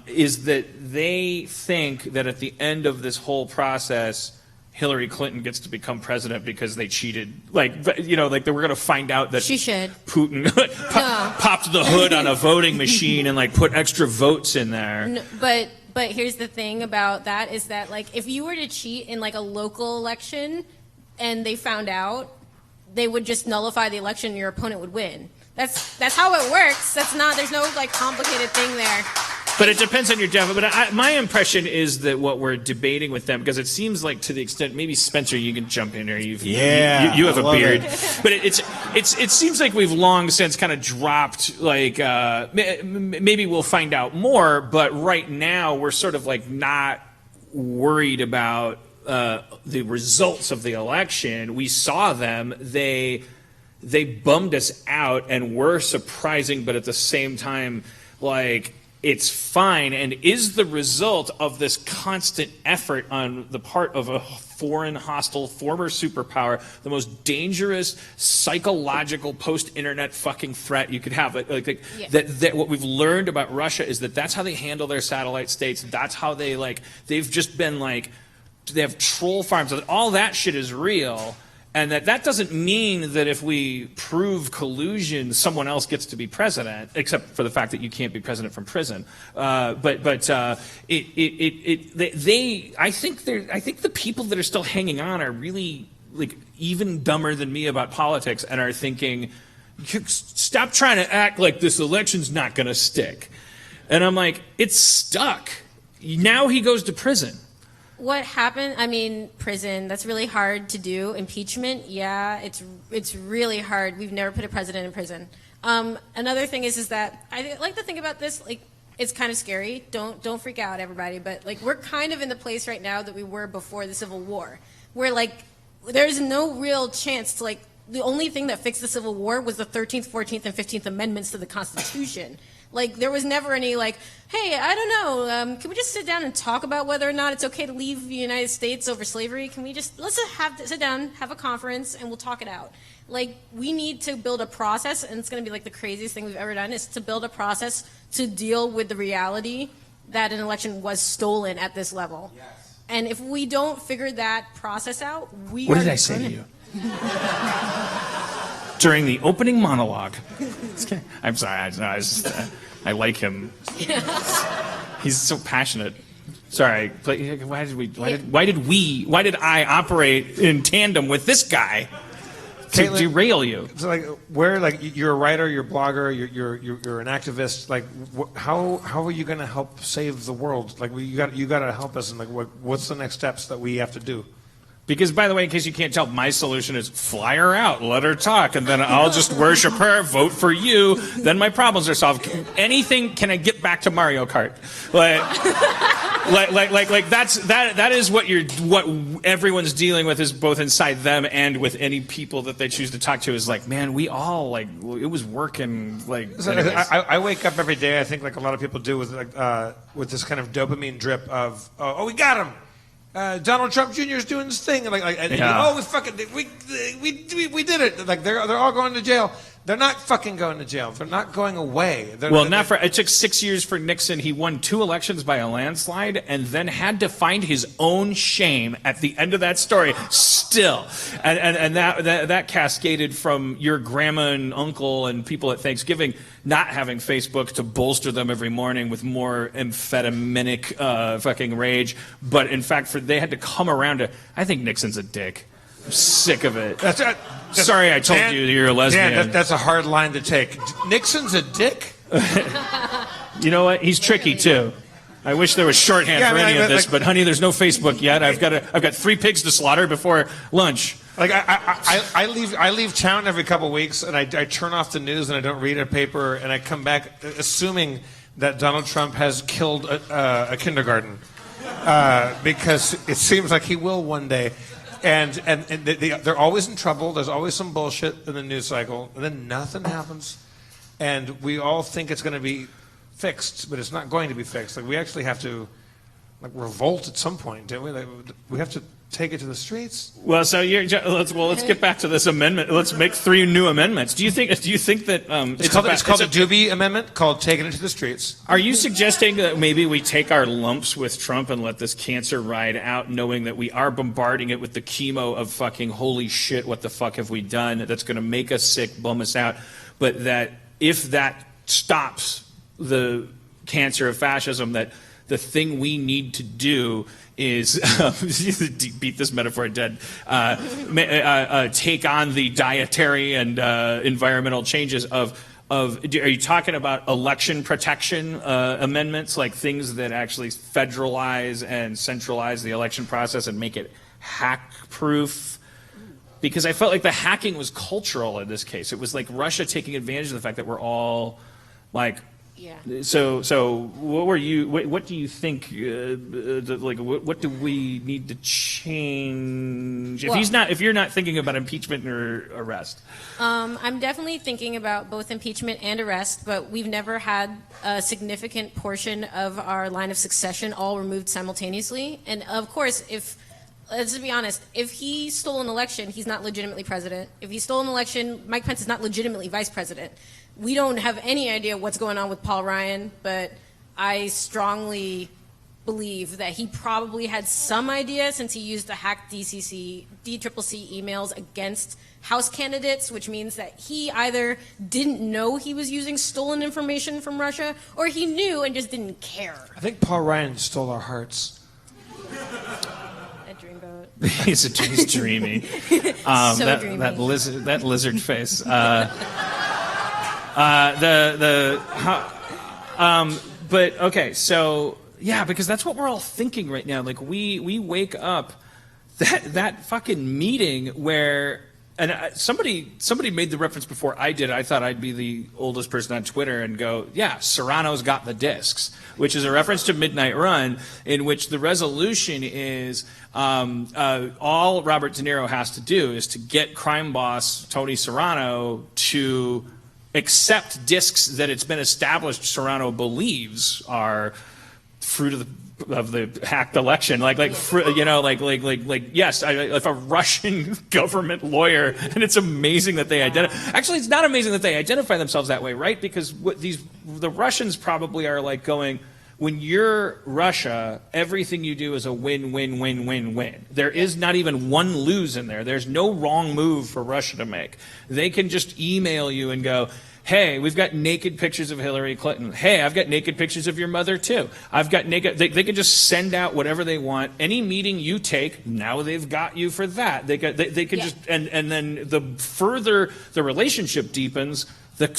is that they think that at the end of this whole process, Hillary Clinton gets to become president because they cheated. Like, you know, like they were going to find out that She should. Putin popped the hood on a voting machine and like put extra votes in there. No, but here's the thing about that is that like if you were to cheat in like a local election and they found out, they would just nullify the election and your opponent would win. That's how it works. There's no like complicated thing there. But it depends on your def. But my impression is that what we're debating with them, because it seems like to the extent, maybe Spencer, you can jump in here. You have a beard. But it seems like we've long since kind of dropped, like, maybe we'll find out more, but right now we're sort of like not worried about the results of the election. We saw them. They bummed us out and were surprising, but at the same time, like, it's fine, and is the result of this constant effort on the part of a foreign, hostile, former superpower, the most dangerous psychological post-internet fucking threat you could have. That what we've learned about Russia is that that's how they handle their satellite states. That's how they've just been like, they have troll farms. All that shit is real. And that doesn't mean that if we prove collusion, someone else gets to be president, except for the fact that you can't be president from prison. I think the people that are still hanging on are really like even dumber than me about politics and are thinking, stop trying to act like this election's not going to stick. And I'm like, it's stuck. Now he goes to prison. What happened? I mean, prison. That's really hard to do. Impeachment. Yeah, it's really hard. We've never put a president in prison. Another thing is that I like to think about this. Like, it's kind of scary. Don't freak out, everybody. But like, we're kind of in the place right now that we were before the Civil War, where like there's no real chance to like. The only thing that fixed the Civil War was the 13th, 14th, and 15th Amendments to the Constitution. Like, there was never any, like, hey, I don't know, can we just sit down and talk about whether or not it's okay to leave the United States over slavery? Can we just, let's just sit down, have a conference, and we'll talk it out. Like, we need to build a process, and it's going to be, like, the craziest thing we've ever done, is to build a process to deal with the reality that an election was stolen at this level. Yes. And if we don't figure that process out, What did I say to you? During the opening monologue. I'm sorry, I like him. He's so passionate. Sorry, why did I operate in tandem with this guy to Kaitlin, derail you? So you're a writer, you're a blogger, you're an activist. Like, how are you going to help save the world? Like, you got to help us. And like, what's the next steps that we have to do? Because, by the way, in case you can't tell, my solution is fly her out, let her talk, and then I'll just worship her, vote for you, then my problems are solved. Anything, can I get back to Mario Kart? That is what everyone's dealing with, is both inside them and with any people that they choose to talk to, is like, man, we all, like, it was working, like. So I wake up every day, I think like a lot of people do, with with this kind of dopamine drip of, oh, we got him. Donald Trump Jr. is doing this thing, we did it. Like they're all going to jail. They're not fucking going to jail. They're not going away. It took 6 years for Nixon. He won 2 elections by a landslide, and then had to find his own shame at the end of that story. Still, and that cascaded from your grandma and uncle and people at Thanksgiving not having Facebook to bolster them every morning with more amphetaminic fucking rage. But in fact, they had to come around to. I think Nixon's a dick. I'm sick of it. Sorry, I told you you're a lesbian. Dan, that's a hard line to take. Nixon's a dick? You know what? He's tricky too. I wish there was shorthand for any of this, but honey, there's no Facebook yet. I've got 3 pigs to slaughter before lunch. Like I leave town every couple of weeks, and I turn off the news and I don't read a paper, and I come back assuming that Donald Trump has killed a kindergarten, because it seems like he will one day. And they're always in trouble. There's always some bullshit in the news cycle, and then nothing happens. And we all think it's going to be fixed, but it's not going to be fixed. Like, we actually have to revolt at some point, don't we? Like, we have to take it to the streets. Well, so let's get back to this amendment. Let's make 3 new amendments. Do you think that It's called the Doobie Amendment, called taking it to the streets. Are you suggesting that maybe we take our lumps with Trump and let this cancer ride out, knowing that we are bombarding it with the chemo of fucking holy shit, what the fuck have we done? That's going to make us sick, bum us out. But that if that stops the cancer of fascism, that the thing we need to do is beat this metaphor dead. Take on the dietary and environmental changes of. Are you talking about election protection amendments, like things that actually federalize and centralize the election process and make it hack-proof? Because I felt like the hacking was cultural in this case. It was like Russia taking advantage of the fact that we're all like. Yeah. So what do you think? What do we need to change? If you're not thinking about impeachment or arrest. I'm definitely thinking about both impeachment and arrest, but we've never had a significant portion of our line of succession all removed simultaneously. And of course, let's be honest, if he stole an election, he's not legitimately president. If he stole an election, Mike Pence is not legitimately vice president. We don't have any idea what's going on with Paul Ryan, but I strongly believe that he probably had some idea, since he used the hacked DCC emails against House candidates, which means that he either didn't know he was using stolen information from Russia, or he knew and just didn't care. I think Paul Ryan stole our hearts. That dreamboat. He's dreamy. So dreamy. That lizard face. But okay, so yeah, because that's what we're all thinking right now. Like we wake up that fucking meeting where, and somebody made the reference before I did. I thought I'd be the oldest person on Twitter and go, yeah, Serrano's got the discs, which is a reference to Midnight Run, in which the resolution is all Robert De Niro has to do is to get crime boss Tony Serrano to accept discs that it's been established Serrano believes are fruit of the hacked election. Yes, if a Russian government lawyer, and it's amazing that they actually, it's not amazing that they identify themselves that way, right? Because the Russians probably are like going, when you're Russia, everything you do is a win, win, win, win, win. There is not even one lose in there. There's no wrong move for Russia to make. They can just email you and go, hey, we've got naked pictures of Hillary Clinton. Hey, I've got naked pictures of your mother too. I've got naked. They can just send out whatever they want. Any meeting you take, now they've got you for that. They can just, and then the further the relationship deepens, the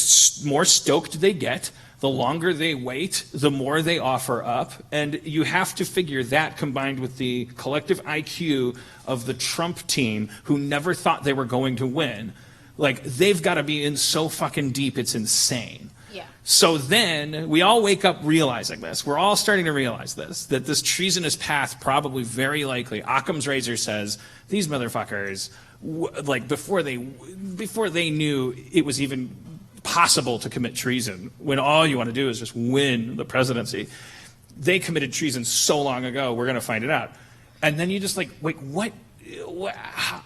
more stoked they get. The longer they wait, the more they offer up. And you have to figure that, combined with the collective IQ of the Trump team, who never thought they were going to win. Like, they've got to be in so fucking deep, it's insane. Yeah. So then we all wake up realizing this. We're all starting to realize this, that this treasonous path, probably very likely, Occam's razor says, these motherfuckers, before they knew it was even possible to commit treason, when all you want to do is just win the presidency. They committed treason so long ago, we're going to find it out. And then you just like, wait, what?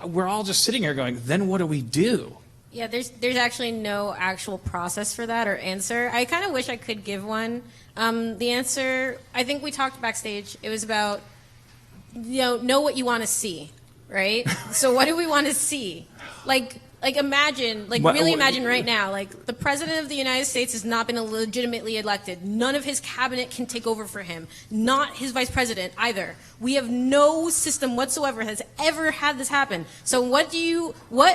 We're all just sitting here going, then what do we do? Yeah, there's actually no actual process for that or answer. I kind of wish I could give one. The answer, I think we talked backstage, it was about, know what you want to see, right? So what do we want to see? Imagine right now, the president of the United States has not been legitimately elected. None of his cabinet can take over for him. Not his vice president either. We have no system whatsoever has ever had this happen. So what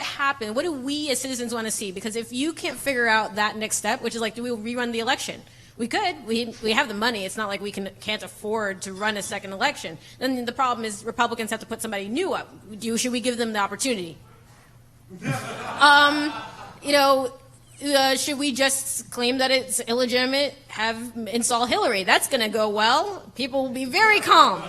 happened? What do we as citizens want to see? Because if you can't figure out that next step, which is do we rerun the election? We could. We have the money. It's not like we can't afford to run a second election. Then the problem is Republicans have to put somebody new up. Should we give them the opportunity? Should we just claim that it's illegitimate, install Hillary? That's going to go well. People will be very calm.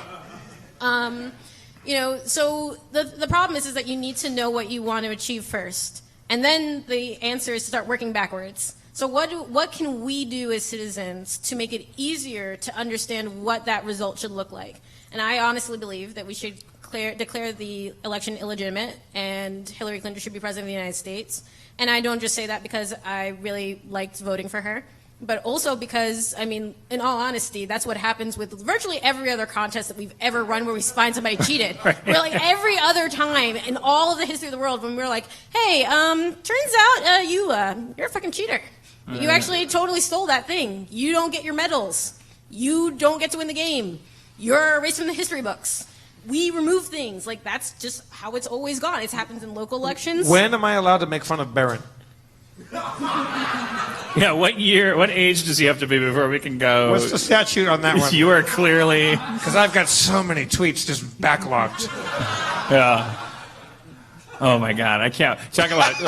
So the problem is that you need to know what you want to achieve first. And then the answer is to start working backwards. So what can we do as citizens to make it easier to understand what that result should look like? And I honestly believe that we should declare the election illegitimate and Hillary Clinton should be president of the United States. And I don't just say that because I really liked voting for her, but also because, I mean, in all honesty, that's what happens with virtually every other contest that we've ever run where we find somebody cheated. Right. We're like, every other time in all of the history of the world, when we're like, hey, turns out you're a fucking cheater. You actually totally stole that thing. You don't get your medals. You don't get to win the game. You're erased from the history books. We remove things. Like, that's just how it's always gone. It happens in local elections. When am I allowed to make fun of Barron? Yeah, what age does he have to be before we can go? What's the statute on that one? You are clearly... Because I've got so many tweets just backlogged. Yeah. Oh my God, I can't talk about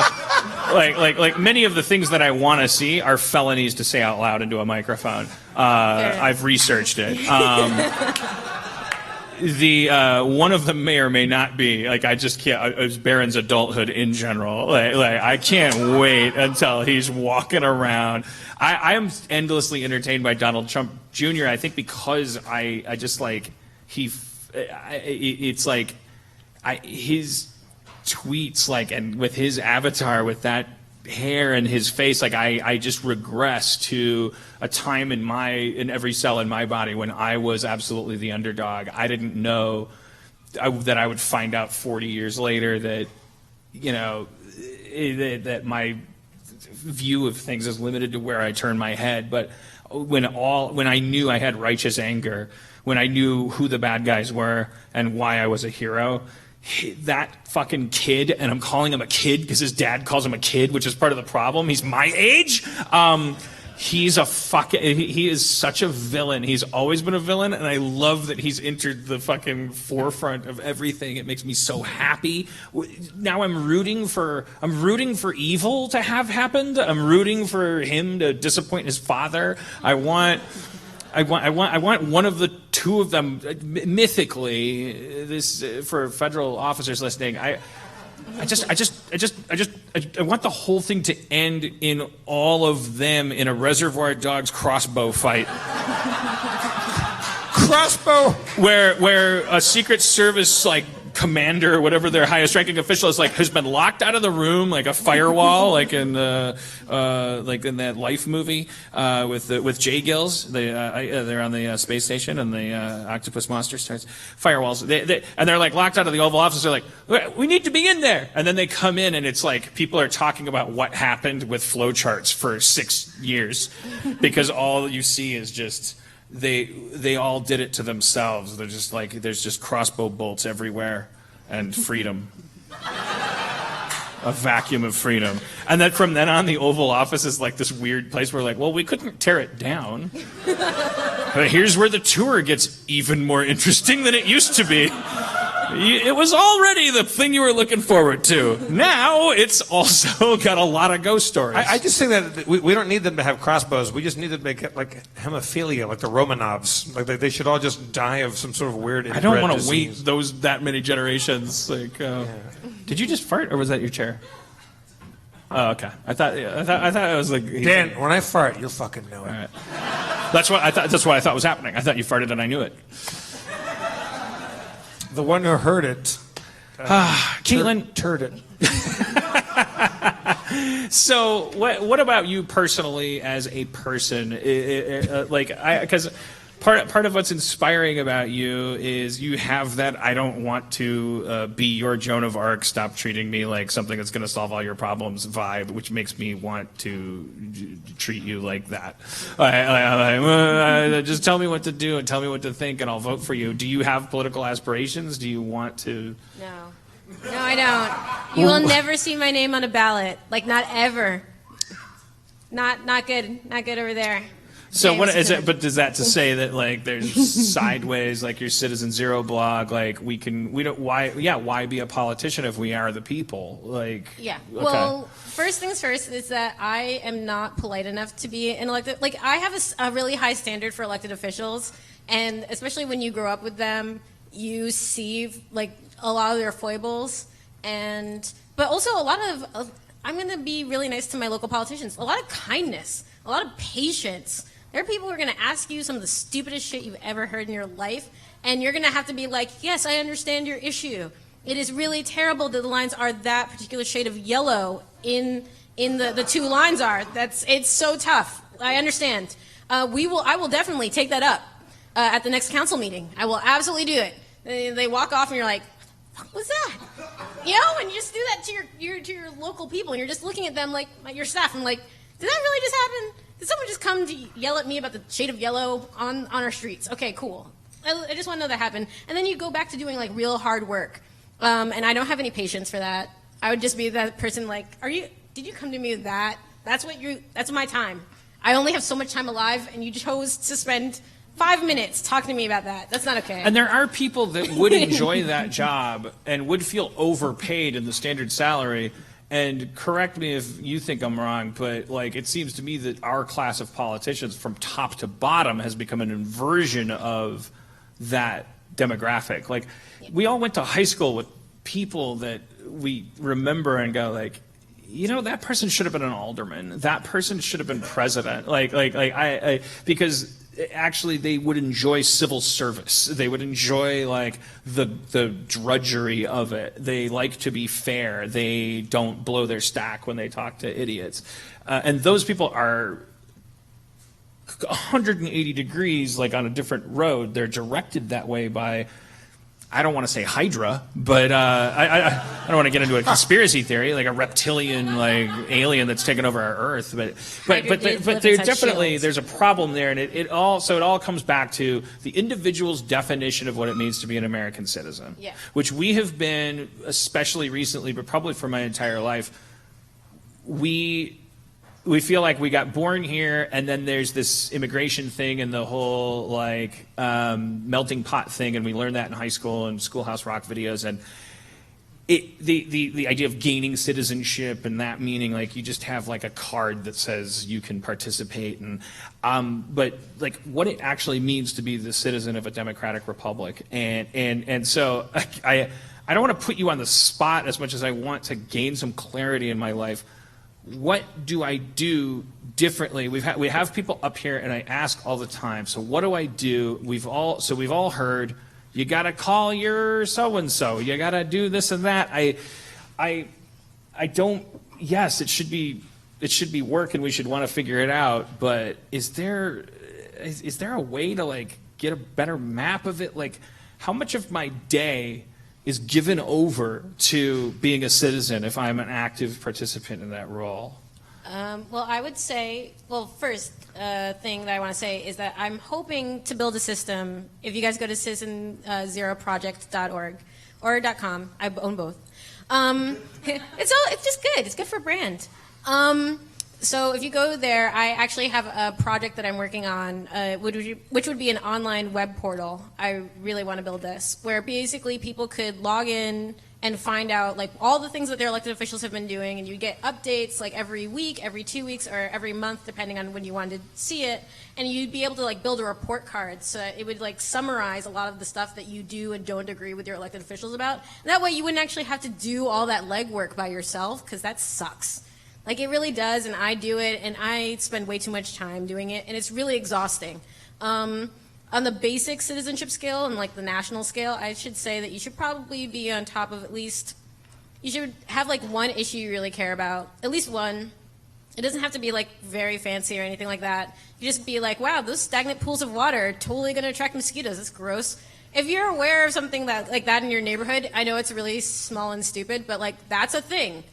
like many of the things that I want to see are felonies to say out loud into a microphone. I've researched it. One of them may or may not be like I just can't. It's Barron's adulthood in general. Like I can't wait until he's walking around. I am endlessly entertained by Donald Trump Jr. I think because I just like it's like his tweets like and with his avatar with that hair and his face like I just regress to a time in every cell in my body when I was absolutely the underdog. I didn't know that I would find out 40 years later that that my view of things is limited to where I turn my head. But when I knew I had righteous anger, when I knew who the bad guys were and why I was a hero, that fucking kid, and I'm calling him a kid because his dad calls him a kid, which is part of the problem. He's my age. He is such a villain. He's always been a villain, and I love that he's entered the fucking forefront of everything. It makes me so happy. Now I'm rooting for evil to have happened. I'm rooting for him to disappoint his father. I want one of the two of them mythically. This for federal officers listening. I want the whole thing to end in all of them in a Reservoir Dogs crossbow fight. Crossbow, where a Secret Service like commander or whatever their highest ranking official is like has been locked out of the room like a firewall like in that Life movie with Jay Gills. They're on the space station and the octopus monster starts firewalls and they're like locked out of the Oval Office. They're like, we need to be in there, and then they come in and it's like people are talking about what happened with flowcharts for 6 years because all you see is just they all did it to themselves. They're just like there's just crossbow bolts everywhere and freedom. A vacuum of freedom. And then from then on the Oval Office is like this weird place where like, well, we couldn't tear it down. But here's where the tour gets even more interesting than it used to be. It was already the thing you were looking forward to. Now it's also got a lot of ghost stories. I just think that we don't need them to have crossbows. We just need them to make it like hemophilia, like the Romanovs. Like they should all just die of some sort of weird inbred I don't want to disease. wait that many generations. Like, Did you just fart, or was that your chair? Oh, okay. I thought it was like Dan. When I fart, you'll fucking know it. All right. That's what I thought was happening. I thought you farted and I knew it. The one who heard it, Kaitlin, turd it. So, what about you personally as a person? Because part of what's inspiring about you is you have that I don't want to be your Joan of Arc, stop treating me like something that's going to solve all your problems vibe, which makes me want to treat you like that. Just tell me what to do and tell me what to think and I'll vote for you. Do you have political aspirations? Do you want to? No, I don't. You will never see my name on a ballot. Like, not ever. Not good. Not good over there. So what is it? But does that to say that like there's sideways like your Citizen Zero blog like why be a politician if we are the people like yeah okay. Well, first things first is that I am not polite enough to be an elected. Like I have a really high standard for elected officials, and especially when you grow up with them, you see like a lot of their foibles, but also a lot of I'm going to be really nice to my local politicians. A lot of kindness, a lot of patience. There are people who are going to ask you some of the stupidest shit you've ever heard in your life, and you're going to have to be like, yes, I understand your issue. It is really terrible that the lines are that particular shade of yellow in the two lines are. It's so tough. I understand. I will definitely take that up at the next council meeting. I will absolutely do it. They walk off and you're like, what was that? You know, and you just do that to your local people, and you're just looking at them like your staff and like, did that really just happen? Did someone just come to yell at me about the shade of yellow on our streets? Okay, cool. I just want to know that happened. And then you go back to doing like real hard work. And I don't have any patience for that. I would just be that person like, did you come to me with that? That's my time. I only have so much time alive, and you chose to spend 5 minutes talking to me about that. That's not okay. And there are people that would enjoy that job and would feel overpaid in the standard salary. And correct me if you think I'm wrong, but like it seems to me that our class of politicians from top to bottom has become an inversion of that demographic. Like we all went to high school with people that we remember and go like, you know, that person should have been an alderman. That person should have been president. Because actually they would enjoy civil service. They would enjoy like the drudgery of it. They like to be fair. They don't blow their stack when they talk to idiots. And those people are 180 degrees like on a different road. They're directed that way by, I don't want to say Hydra, but I don't want to get into a conspiracy theory, like a reptilian like alien that's taken over our Earth. But there's a problem there, and it all comes back to the individual's definition of what it means to be an American citizen, which we have been, especially recently, but probably for my entire life. We feel like we got born here, and then there's this immigration thing and the whole like melting pot thing, and we learned that in high school and Schoolhouse Rock videos. And the idea of gaining citizenship and that meaning like you just have like a card that says you can participate, and but like what it actually means to be the citizen of a democratic republic, and so I don't want to put you on the spot as much as I want to gain some clarity in my life. What do I do differently? We have people up here, and I ask all the time. So what do I do? We've all heard. You got to call your so and so. You got to do this and that. I don't. Yes, it should be work, and we should want to figure it out. But is there a way to like get a better map of it? Like, how much of my day is given over to being a citizen if I'm an active participant in that role? Well, I would say, first thing that I want to say is that I'm hoping to build a system. If you guys go to citizenzeroproject.org or .com, I own both. It's just good. It's good for brand. So if you go there, I actually have a project that I'm working on, which would be an online web portal. I really want to build this, where basically people could log in and find out like all the things that their elected officials have been doing, and you get updates like every week, every 2 weeks, or every month, depending on when you wanted to see it. And you'd be able to like build a report card, so it would like summarize a lot of the stuff that you do and don't agree with your elected officials about. And that way you wouldn't actually have to do all that legwork by yourself, because that sucks. Like, it really does, and I do it, and I spend way too much time doing it, and it's really exhausting. On the basic citizenship scale and, like, the national scale, I should say that you should probably be on top of you should have, like, one issue you really care about, at least one. It doesn't have to be, like, very fancy or anything like that. You just be like, wow, those stagnant pools of water are totally going to attract mosquitoes. That's gross. If you're aware of something like that in your neighborhood, I know it's really small and stupid, but, like, that's a thing.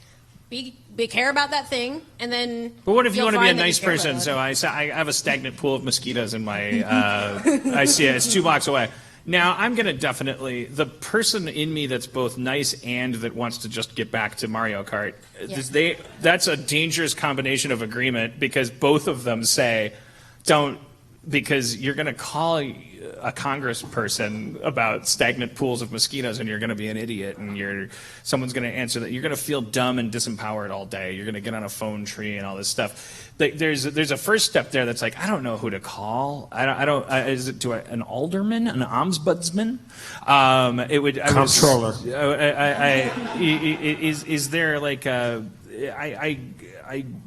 Be care about that thing, and then. But what if you want to be a nice person? So I have a stagnant pool of mosquitoes in my. I see it. It's 2 blocks away. Now I'm going to definitely the person in me that's both nice and that wants to just get back to Mario Kart. Yeah. That's a dangerous combination of agreement, because both of them say, don't, because you're going to call a congressperson about stagnant pools of mosquitoes, and you're going to be an idiot, and someone's going to answer that. You're going to feel dumb and disempowered all day. You're going to get on a phone tree and all this stuff. There's a first step there that's like, I don't know who to call. Is it to an alderman, an ombudsman? Comptroller. Is there like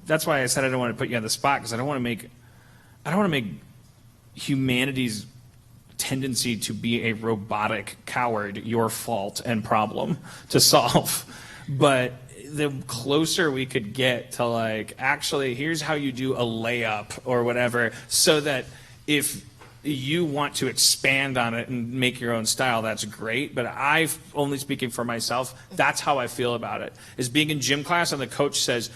that's why I said I don't want to put you on the spot, because I don't want to make I don't want to make humanity's tendency to be a robotic coward your fault and problem to solve. But the closer we could get to like, actually, here's how you do a layup or whatever, so that if you want to expand on it and make your own style, that's great. But I've only speaking for myself, that's how I feel about it. Is being in gym class and the coach says,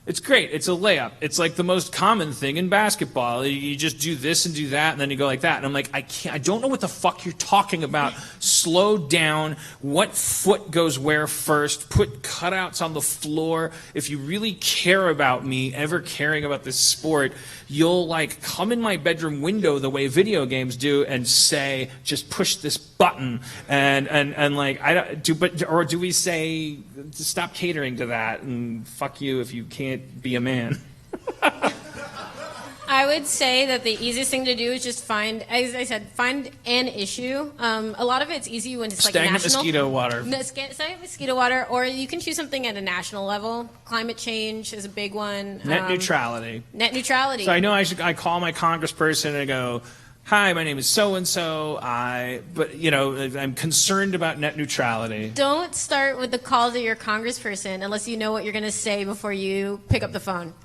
it's great, it's a layup. It's like the most common thing in basketball. You just do this and do that, and then you go like that. And I'm like, I don't know what the fuck you're talking about. Slow down. What foot goes where first? Put cutouts on the floor. If you really care about me, ever caring about this sport, you'll like come in my bedroom window the way video games do and say, just push this button. And like, or do we say, stop catering to that and fuck you if you can't be a man? I would say that the easiest thing to do is just find, as I said, find an issue. A lot of it's easy when it's like Stagnant national. mosquito water. Stagnant mosquito water, or you can choose something at a national level. Climate change is a big one. Net neutrality. Net neutrality. So I know I call my congressperson and I go, hi, my name is so-and-so, but you know, I'm concerned about net neutrality. Don't start with the call to your congressperson unless you know what you're going to say before you pick up the phone.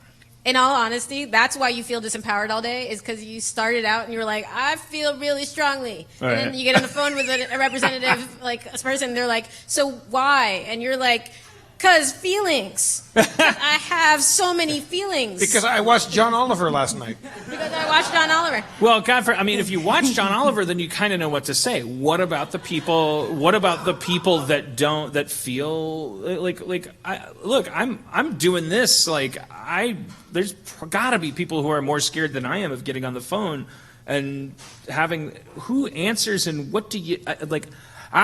In all honesty, that's why you feel disempowered all day, is because you started out and you were like, I feel really strongly. Right. And then you get on the phone with a representative, like a person, and they're like, so why? And you're like, because feelings. I have so many feelings. Because I watched John Oliver last night. Because I watched John Oliver. Well, if you watch John Oliver, then you kind of know what to say. What about the people? What about the people that feel like? I'm doing this. There's got to be people who are more scared than I am of getting on the phone and having who answers and what do you like. You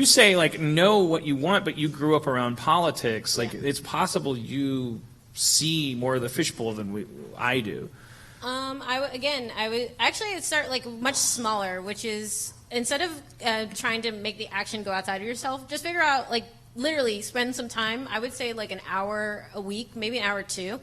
say like know what you want, but you grew up around politics. Like it's possible you see more of the fishbowl than I do. I would actually start like much smaller, which is instead of trying to make the action go outside of yourself, just figure out like literally spend some time. I would say like an hour a week, maybe an hour or two.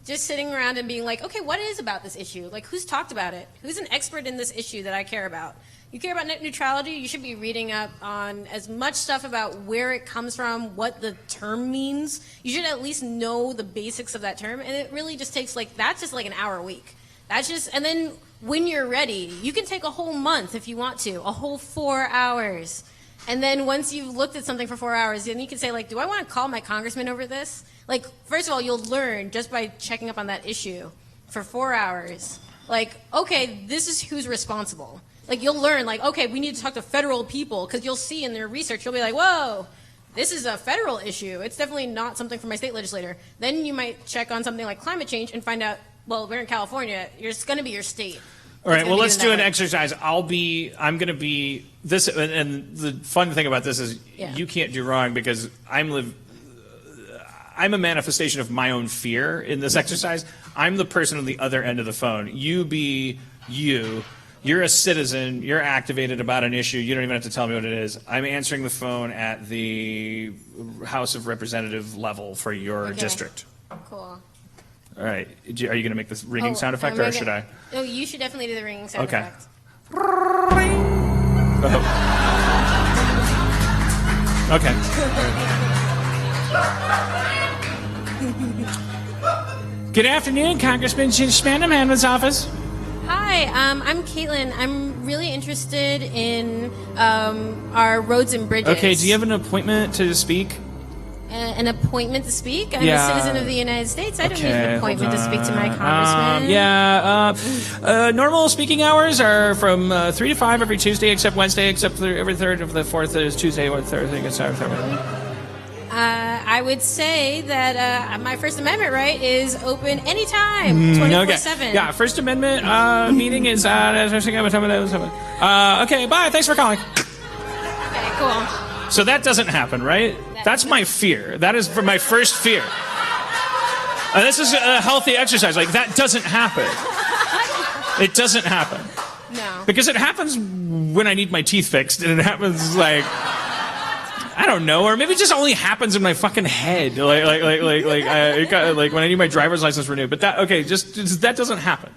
Just sitting around and being like, okay, what is about this issue? Like, who's talked about it? Who's an expert in this issue that I care about? You care about net neutrality, you should be reading up on as much stuff about where it comes from, what the term means. You should at least know the basics of that term, and it really just takes that's just like an hour a week. And then when you're ready, you can take a whole month if you want to, a whole 4 hours. And then once you've looked at something for 4 hours, then you can say, like, do I want to call my congressman over this? Like, first of all, you'll learn just by checking up on that issue for 4 hours. Like, okay, this is who's responsible. Like, you'll learn, like, okay, we need to talk to federal people, because you'll see in their research, you'll be like, whoa, this is a federal issue. It's definitely not something for my state legislator. Then you might check on something like climate change and find out, well, we're in California. It's going to be your state. All right, well, let's do an exercise. I'm going to be this, and the fun thing about this is you can't do wrong because I'm a manifestation of my own fear in this exercise. I'm the person on the other end of the phone. You be you. You're a citizen. You're activated about an issue. You don't even have to tell me what it is. I'm answering the phone at the House of Representative level for your district. Cool. All right. Are you going to make this ringing sound effect, or should I? Oh, you should definitely do the ringing sound effect. Okay. Good afternoon, Congressman Schmanham, Hanman's office. Hi, I'm Kaitlin. I'm really interested in our roads and bridges. Okay, do you have an appointment to speak? An appointment to speak? I'm a citizen of the United States. I don't need an appointment to speak to my congressman. Normal speaking hours are from 3 to 5 every Tuesday, except Wednesday, except every third of the fourth is Tuesday or Thursday. I would say that my First Amendment right is open anytime, 24/7. Yeah, First Amendment meeting is okay, bye. Thanks for calling. Okay, cool. So that doesn't happen, right? That's my fear. That is for my first fear. This is a healthy exercise. Like, that doesn't happen. It doesn't happen. No. Because it happens when I need my teeth fixed, and it happens like... I don't know, or maybe it just only happens in my fucking head, like when I need my driver's license renewed. But that that doesn't happen.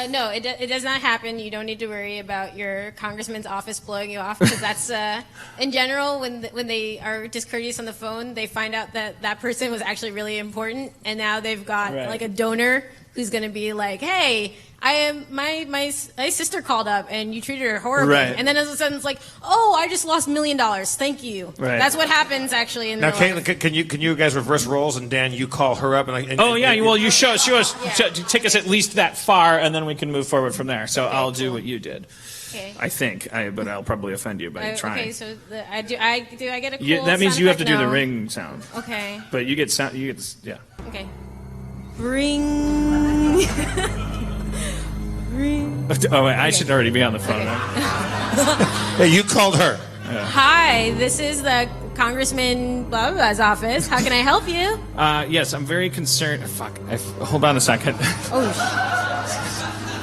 No, it does not happen. You don't need to worry about your congressman's office blowing you off, because that's in general when they are discourteous on the phone, they find out that person was actually really important, and now they've got like a donor who's going to be like, hey, my sister called up and you treated her horribly, and then all of a sudden it's like, oh, I just lost $1 million. Thank you. Right. That's what happens actually in now. Kaitlin, can you guys reverse roles, and Dan, you call her up and well, you show us take us at least that far, and then we can move forward from there. So I'll do what you did. Okay. I think, but I'll probably offend you by trying. Okay, so I get a cool that means sound you have to effect? do the No. ring sound. Okay. But you get yeah. Okay. Ring. Ring. Oh, wait, I should already be on the phone. Hey, you called her. Yeah. Hi, this is the Congressman blah blah blah's office. How can I help you? Yes, I'm very concerned. Fuck. Hold on a second.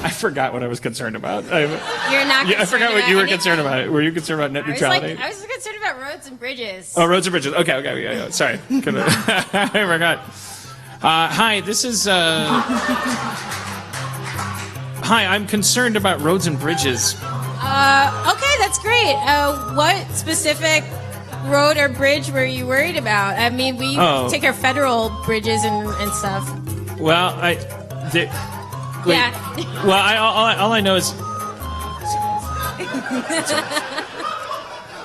I forgot what I was concerned about. You're not. I forgot what you were concerned about. Were you concerned about net neutrality? I was concerned about roads and bridges. Oh, roads and bridges. Okay. Yeah. Sorry. I forgot. Hi, this is. Hi, I'm concerned about roads and bridges. Okay, that's great. What specific road or bridge were you worried about? I mean, we take care of federal bridges and stuff. Well, all I know is.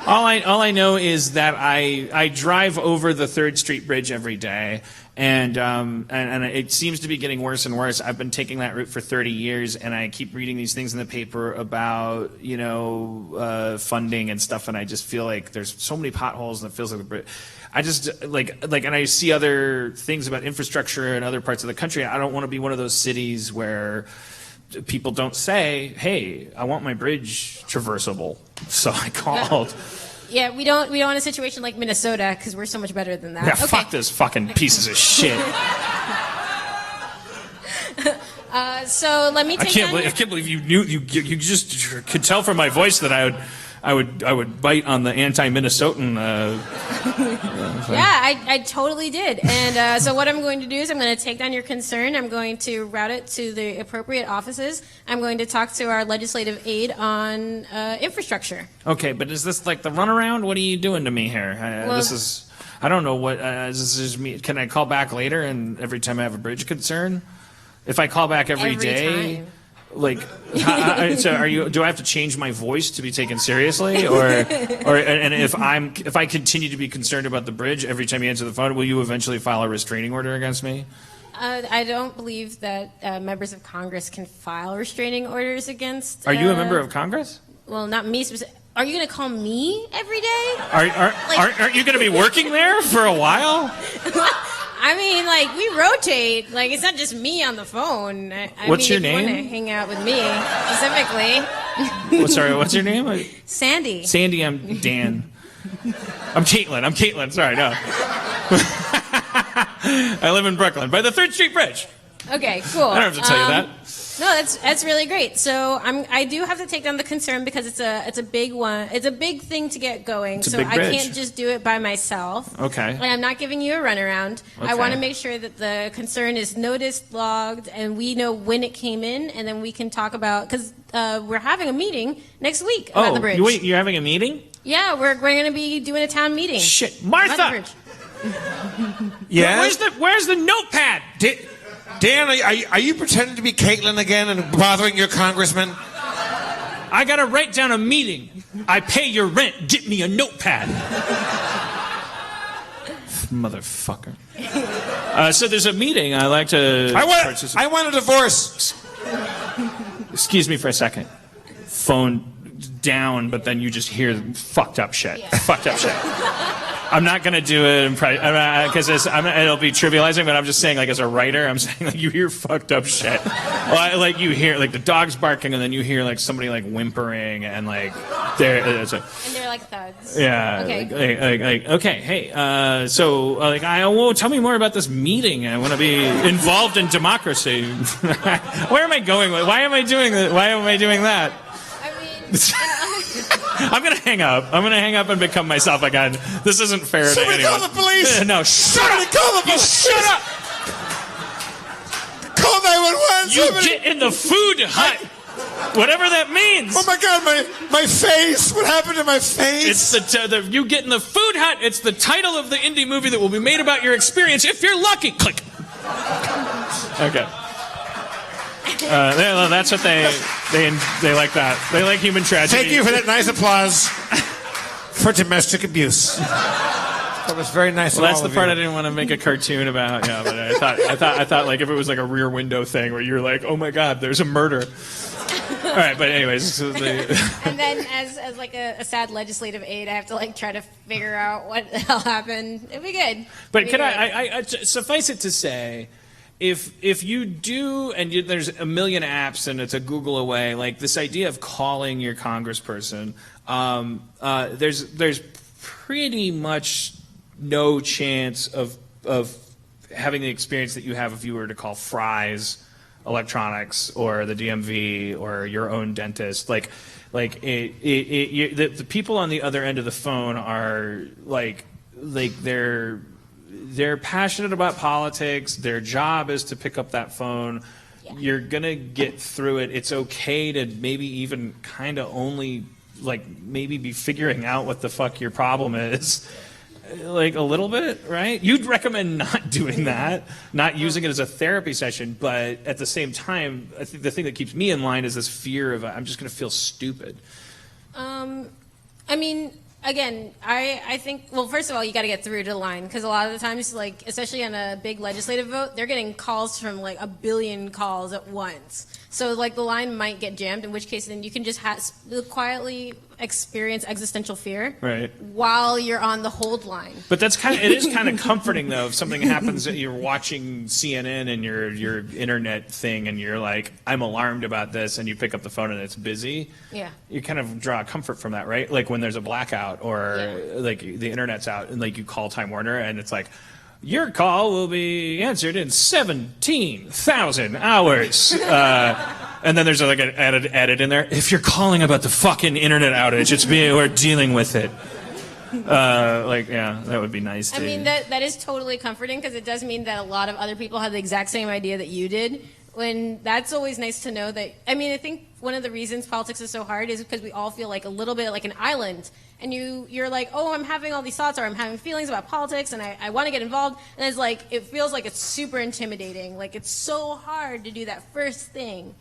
All I know is that I drive over the 3rd Street Bridge every day, and it seems to be getting worse and worse. I've been taking that route for 30 years, and I keep reading these things in the paper about funding and stuff, and I just feel like there's so many potholes, and it feels like the bridge. I just and I see other things about infrastructure in other parts of the country. I don't want to be one of those cities where people don't say, hey, I want my bridge traversable. So I called. Yeah, we don't want a situation like Minnesota, because we're so much better than that. Yeah, fuck this fucking pieces of shit. So let me take I can't believe you knew you just could tell from my voice that I would bite on the anti-Minnesotan. Yeah, I totally did. And so what I'm going to do is I'm going to take down your concern. I'm going to route it to the appropriate offices. I'm going to talk to our legislative aide on infrastructure. Okay, but is this like the runaround? What are you doing to me here? This is, I don't know what, this is me. Can I call back later and every time I have a bridge concern? If I call back every day, time. Like, so do I have to change my voice to be taken seriously, and if I continue to be concerned about the bridge every time you answer the phone, will you eventually file a restraining order against me? I don't believe that members of Congress can file restraining orders against. Are you a member of Congress? Well, not me specifically. Are you going to call me every day? Aren't you going to be working there for a while? I mean, like, we rotate. Like, it's not just me on the phone. What's your if name? You want to hang out with me specifically. Sorry, what's your name? Sandy. Sandy, I'm Dan. I'm Kaitlin. Sorry, no. I live in Brooklyn by the 3rd Street Bridge. Okay, cool. I don't have to tell you that. No, that's really great. So I do have to take down the concern because it's a big one. It's a big thing to get going. It's a so big I bridge. can't just do it by myself. Okay. And I'm not giving you a runaround. Okay. I want to make sure that the concern is noticed, logged, and we know when it came in, and then we can talk about, because we're having a meeting next week about the bridge. Wait, you're having a meeting? Yeah, we're going to be doing a town meeting. Shit, about the Martha. bridge. Yeah. Where's the notepad? Dan, are you pretending to be Kaitlin again and bothering your congressman? I gotta write down a meeting. I pay your rent. Get me a notepad. Motherfucker. So there's a meeting. I like to. I want a divorce. Excuse me for a second. Phone down, but then you just hear fucked up shit. Yeah. Fucked up shit. I'm not gonna do it because it'll be trivializing, but I'm just saying, like, as a writer, I'm saying, like, you hear fucked up shit. Like you hear, like, the dog's barking, and then you hear, like, somebody, like, whimpering, and, like, they're like thuds. Yeah. Okay. Okay. Hey. So tell me more about this meeting. I want to be involved in democracy. Where am I going? Why am I doing that? Why am I doing that? I mean, I'm gonna hang up. I'm gonna hang up and become myself again. This isn't fair to anyone. Call the police. No, shut up. Call the police. Shut up. Call 911. You get in the food hut. Whatever that means. Oh my God, my face. What happened to my face? It's you get in the food hut. It's the title of the indie movie that will be made about your experience if you're lucky. Click. Okay. That's what they like that. They like human tragedy. Thank you for that nice applause for domestic abuse. That was very nice. Well, that's the part I didn't want to make a cartoon about. Yeah, but I thought like if it was like a Rear Window thing where you're like, oh my God, there's a murder. All right, but anyways. So and then as like a sad legislative aide, I have to like try to figure out what the hell happened. It'd be good. But can I suffice it to say, if you do, and there's a million apps and it's a Google away, like this idea of calling your congressperson, there's pretty much no chance of having the experience that you have if you were to call Fry's Electronics or the DMV or your own dentist. The people on the other end of the phone are like they're passionate about politics. Their job is to pick up that phone. Yeah. You're gonna get through it. It's okay to maybe even kind of only maybe be figuring out what the fuck your problem is. Like a little bit, right? You'd recommend not doing that, not using it as a therapy session, but at the same time, I think the thing that keeps me in line is this fear of I'm just going to feel stupid. I mean, again, I think, well, first of all, you got to get through to the line because a lot of the times, like, especially on a big legislative vote, they're getting calls from like a billion calls at once. So like the line might get jammed, in which case then you can just quietly experience existential fear while you're on the hold line. But it is kind of comforting though if something happens that you're watching CNN and your internet thing and you're like, I'm alarmed about this, and you pick up the phone and it's busy. Yeah. You kind of draw comfort from that, right? Like when there's a blackout or like the internet's out and like you call Time Warner and it's like, your call will be answered in 17,000 hours. And then there's like an edit in there. If you're calling about the fucking internet outage, we're dealing with it. That would be nice. I mean, that is totally comforting because it does mean that a lot of other people have the exact same idea that you did. When that's always nice to know that. I mean, I think one of the reasons politics is so hard is because we all feel like a little bit like an island. And you're like, oh, I'm having all these thoughts, or I'm having feelings about politics, and I want to get involved. And it's like, it feels like it's super intimidating. Like, it's so hard to do that first thing.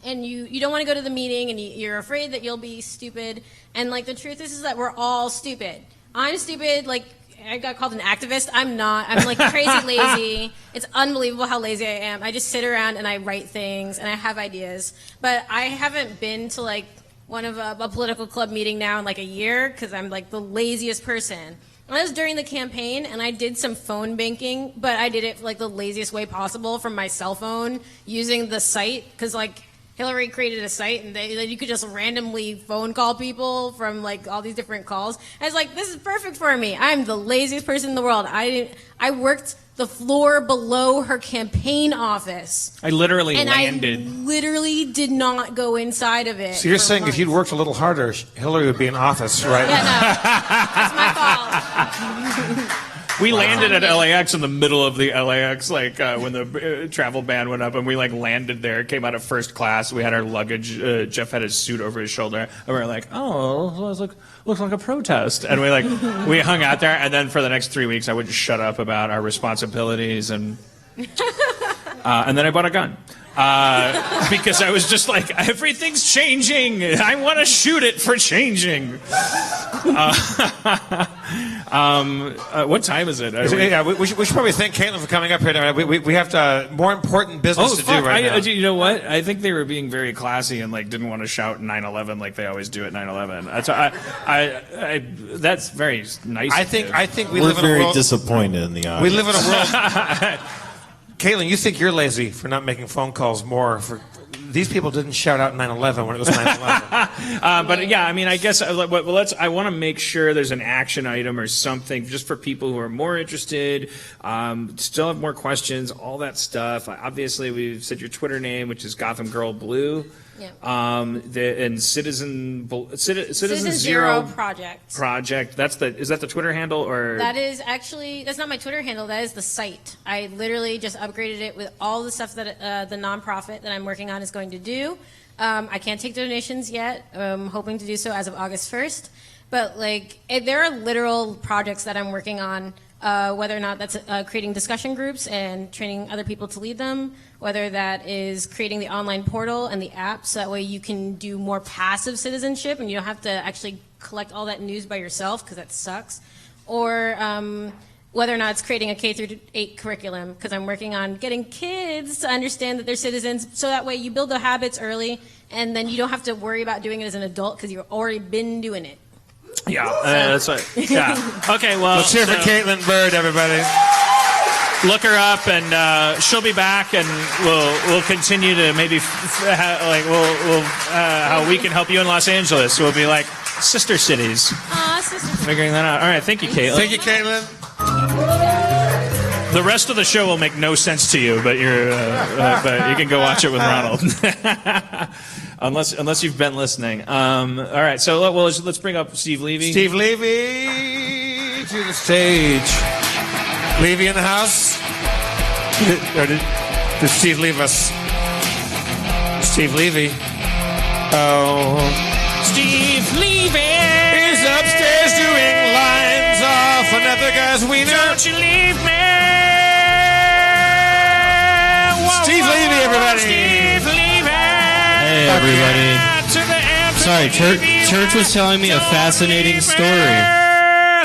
And you don't want to go to the meeting, and you're afraid that you'll be stupid. And, like, the truth is that we're all stupid. I'm stupid. Like, I got called an activist. I'm not. I'm, like, crazy lazy. It's unbelievable how lazy I am. I just sit around, and I write things, and I have ideas. But I haven't been to, like, one of a political club meeting now in like a year because I'm like the laziest person. And I was during the campaign and I did some phone banking, but I did it like the laziest way possible from my cell phone using the site because like Hillary created a site and you could just randomly phone call people from like all these different calls. And I was like, this is perfect for me. I'm the laziest person in the world. I worked the floor below her campaign office. I literally landed. I literally did not go inside of it. So you're saying months. If you'd worked a little harder, Hillary would be in office, right? Yeah, no. That's my fault. We landed at LAX in the middle of the LAX, like when the travel ban went up, and we like landed there. Came out of first class. We had our luggage. Jeff had his suit over his shoulder, and we were like, "Oh, looks like a protest." And we hung out there. And then for the next 3 weeks, I wouldn't shut up about our responsibilities, and then I bought a gun. Because I was just like, everything's changing. I want to shoot it for changing. What time is it? We should probably thank Kaitlin for coming up here. We have more important business to do right now. You know what? I think they were being very classy and like didn't want to shout 9/11 like they always do at 9/11. That's very nice. I think we We're live in a world. very disappointed in the audience. We live in a world. Kaitlin, you think you're lazy for not making phone calls more these people didn't shout out 9/11 when it was 9/11. But yeah, I mean, I guess I want to make sure there's an action item or something just for people who are more interested, still have more questions, all that stuff. Obviously, we've said your Twitter name, which is Gotham Girl Blue. Yeah. And Citizen Zero Project. Is that the Twitter handle or? That's not my Twitter handle. That is the site. I literally just upgraded it with all the stuff that the nonprofit that I'm working on is going to do. I can't take donations yet. I'm hoping to do so as of August 1st. But there are literal projects that I'm working on. Whether or not that's creating discussion groups and training other people to lead them, whether that is creating the online portal and the app so that way you can do more passive citizenship and you don't have to actually collect all that news by yourself because that sucks, or whether or not it's creating a K-8 curriculum because I'm working on getting kids to understand that they're citizens so that way you build the habits early and then you don't have to worry about doing it as an adult because you've already been doing it. Yeah, that's right. Yeah. Okay, well, let's hear for Kaitlin Byrd, everybody. Look her up, and she'll be back, and we'll continue to maybe how we can help you in Los Angeles. We'll be like sister cities. Sister cities. Figuring that out. All right, thank you, Kaitlin. Thank you, Kaitlin. The rest of the show will make no sense to you, but but you can go watch it with Ronald. Unless you've been listening. All right, so let's bring up Steve Levy. Steve Levy to the stage. Levy in the house? Or did Steve leave us? Steve Levy. Oh. Steve Levy! He's upstairs doing lines off another guy's wiener. Don't you leave me! Steve Levy, everybody! Steve Levy! Hey, everybody. Sorry, Church was telling me a fascinating story.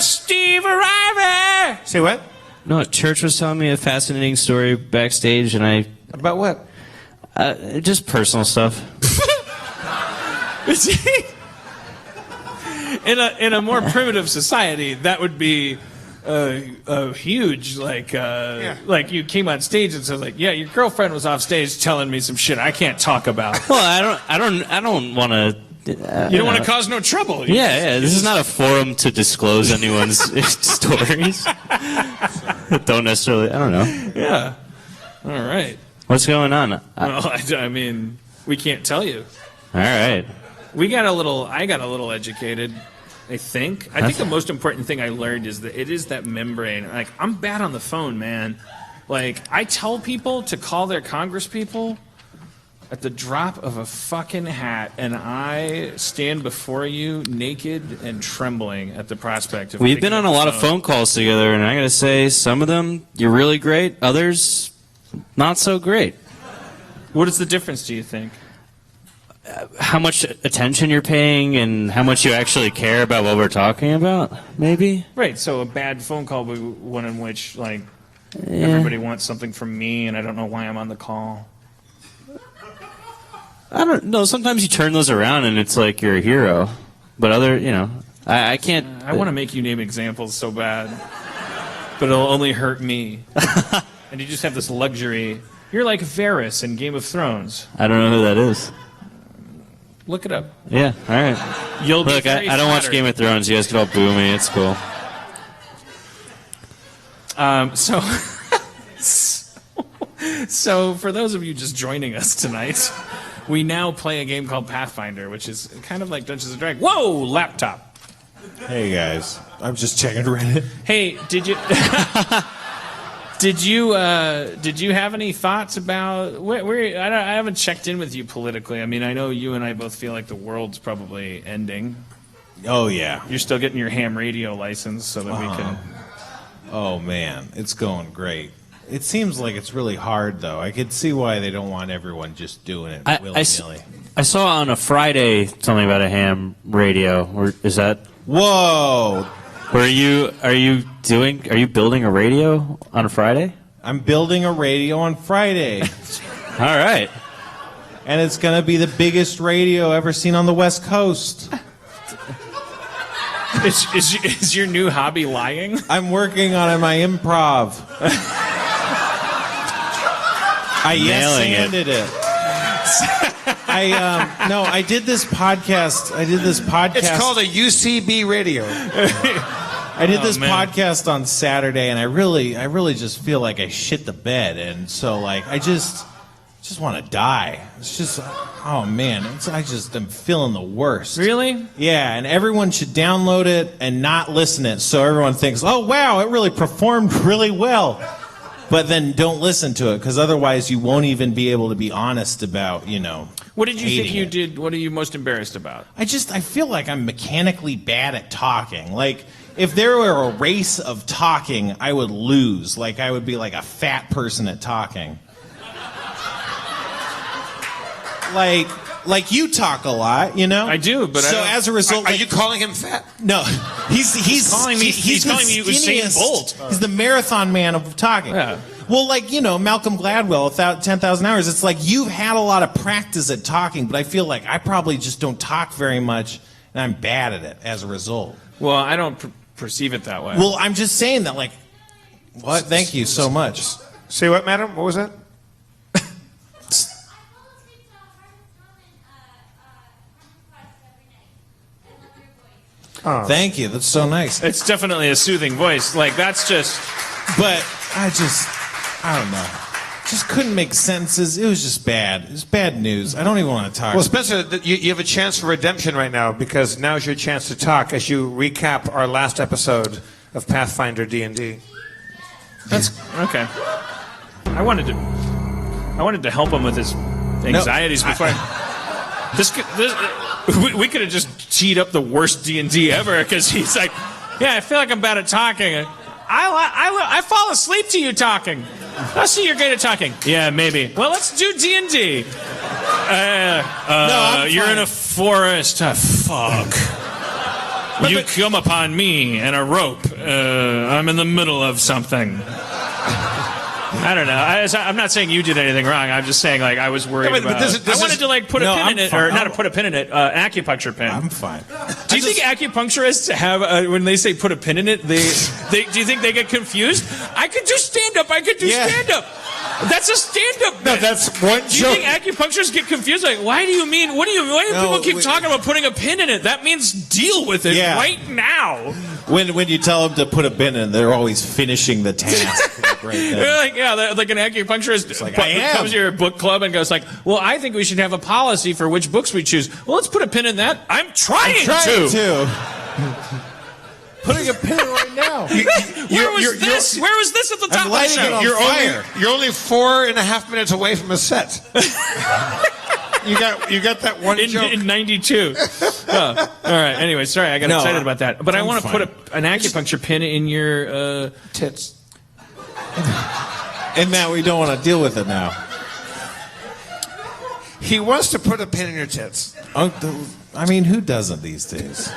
Steve Arriver! Say what? No, Church was telling me a fascinating story backstage, and About what? just personal stuff. In a more primitive society, that would be a huge like you came on stage and said yeah, your girlfriend was off stage telling me some shit I can't talk about. Well, I don't want to. You don't want to cause no trouble. This is not a forum to disclose anyone's stories. Don't necessarily. I don't know. Yeah. All right. What's going on? Well, I mean, we can't tell you. All right. I got a little educated. I think the most important thing I learned is that it is that membrane. Like, I'm bad on the phone, man. Like, I tell people to call their congresspeople at the drop of a fucking hat, and I stand before you naked and trembling at the prospect of. We've been on a lot of phone calls together, and I gotta say, some of them you're really great, others not so great. What is the difference, do you think? How much attention you're paying and how much you actually care about what we're talking about, maybe? Right, so a bad phone call would be one in which, everybody wants something from me, and I don't know why I'm on the call. I don't know. Sometimes you turn those around and it's like you're a hero. But I can't. I want to make you name examples so bad, but it'll only hurt me. And you just have this luxury. You're like Varys in Game of Thrones. I don't know who that is. Look it up. Yeah, all right. You'll Look, be very I don't watch flattered. Game of Thrones. You guys can all boo me. It's cool. So for those of you just joining us tonight, we now play a game called Pathfinder, which is kind of like Dungeons & Dragons. Whoa, laptop. Hey guys, I'm just checking Reddit. Hey, did you have any thoughts about I haven't checked in with you politically. I mean, I know you and I both feel like the world's probably ending. Oh yeah. You're still getting your ham radio license so that we can. Oh man, it's going great. It seems like it's really hard though. I could see why they don't want everyone just doing it willy-nilly. I saw on a Friday something about a ham radio. Is that? Whoa! Are you building a radio on a Friday? I'm building a radio on Friday. All right. And it's going to be the biggest radio ever seen on the West Coast. Is your new hobby lying? I'm working on my improv. I Nailing yes-anded it. I did this podcast. It's called a UCB radio. I did this podcast on Saturday, and I really just feel like I shit the bed, and so like I just want to die. It's just, oh man, I just am feeling the worst. Really? Yeah, and everyone should download it and not listen to it, so everyone thinks, oh wow, it really performed really well. But then don't listen to it, because otherwise you won't even be able to be honest about, What did you think you it. did? What are you most embarrassed about? I feel like I'm mechanically bad at talking. Like, if there were a race of talking, I would lose. Like, I would be like a fat person at talking. Like you talk a lot, I do, but so as a result, Are you calling him fat? No, he's calling me. He's calling me Usain skinniest. Bolt. He's the marathon man of talking. Yeah. Well, Malcolm Gladwell, 10,000 hours. It's like you've had a lot of practice at talking, but I feel like I probably just don't talk very much, and I'm bad at it as a result. Well, I don't perceive it that way. Well, I'm just saying that, like, what? Thank you so much. Say what, madam? What was that? Oh. Thank you. That's so nice. It's definitely a soothing voice. Like, that's just... But I don't know. Just couldn't make sentences. It was just bad. It was bad news. I don't even want to talk. Well, Spencer, you have a chance for redemption right now, because now's your chance to talk as you recap our last episode of Pathfinder D&D. That's okay. I wanted to help him with his anxieties before. We could have just teed up the worst D&D ever, because he's like, yeah, I feel like I'm bad at talking. I fall asleep to you talking. I see you're great at talking. Yeah, maybe. Well, let's do D&D. You're in a forest. Fuck. You come upon me and a rope. I'm in the middle of something. I don't know. I'm not saying you did anything wrong. I'm just saying, like, I was worried about. I wanted to, like, put a pin in it, or not put a pin in it. Acupuncture pin. I'm fine. Do you think acupuncturists have, when they say put a pin in it, do you think they get confused? I could do stand up. I could do stand up. That's a stand-up. No, that's one joke. Do you think acupuncturists get confused? Like, why do you mean? Why do people keep talking about putting a pin in it? That means deal with it right now. When you tell them to put a pin in, they're always finishing the task. They're like an acupuncturist comes to your book club and goes like, well, I think we should have a policy for which books we choose. Well, let's put a pin in that. I'm trying to. Putting a pin in right now. Where was this at the top of the show? You're only 4.5 minutes away from a set. You got that one joke. In 92. All right. Anyway, sorry, I got excited about that. But I want to put an acupuncture pin in your tits. And now we don't want to deal with it now. He wants to put a pin in your tits. I mean, who doesn't these days?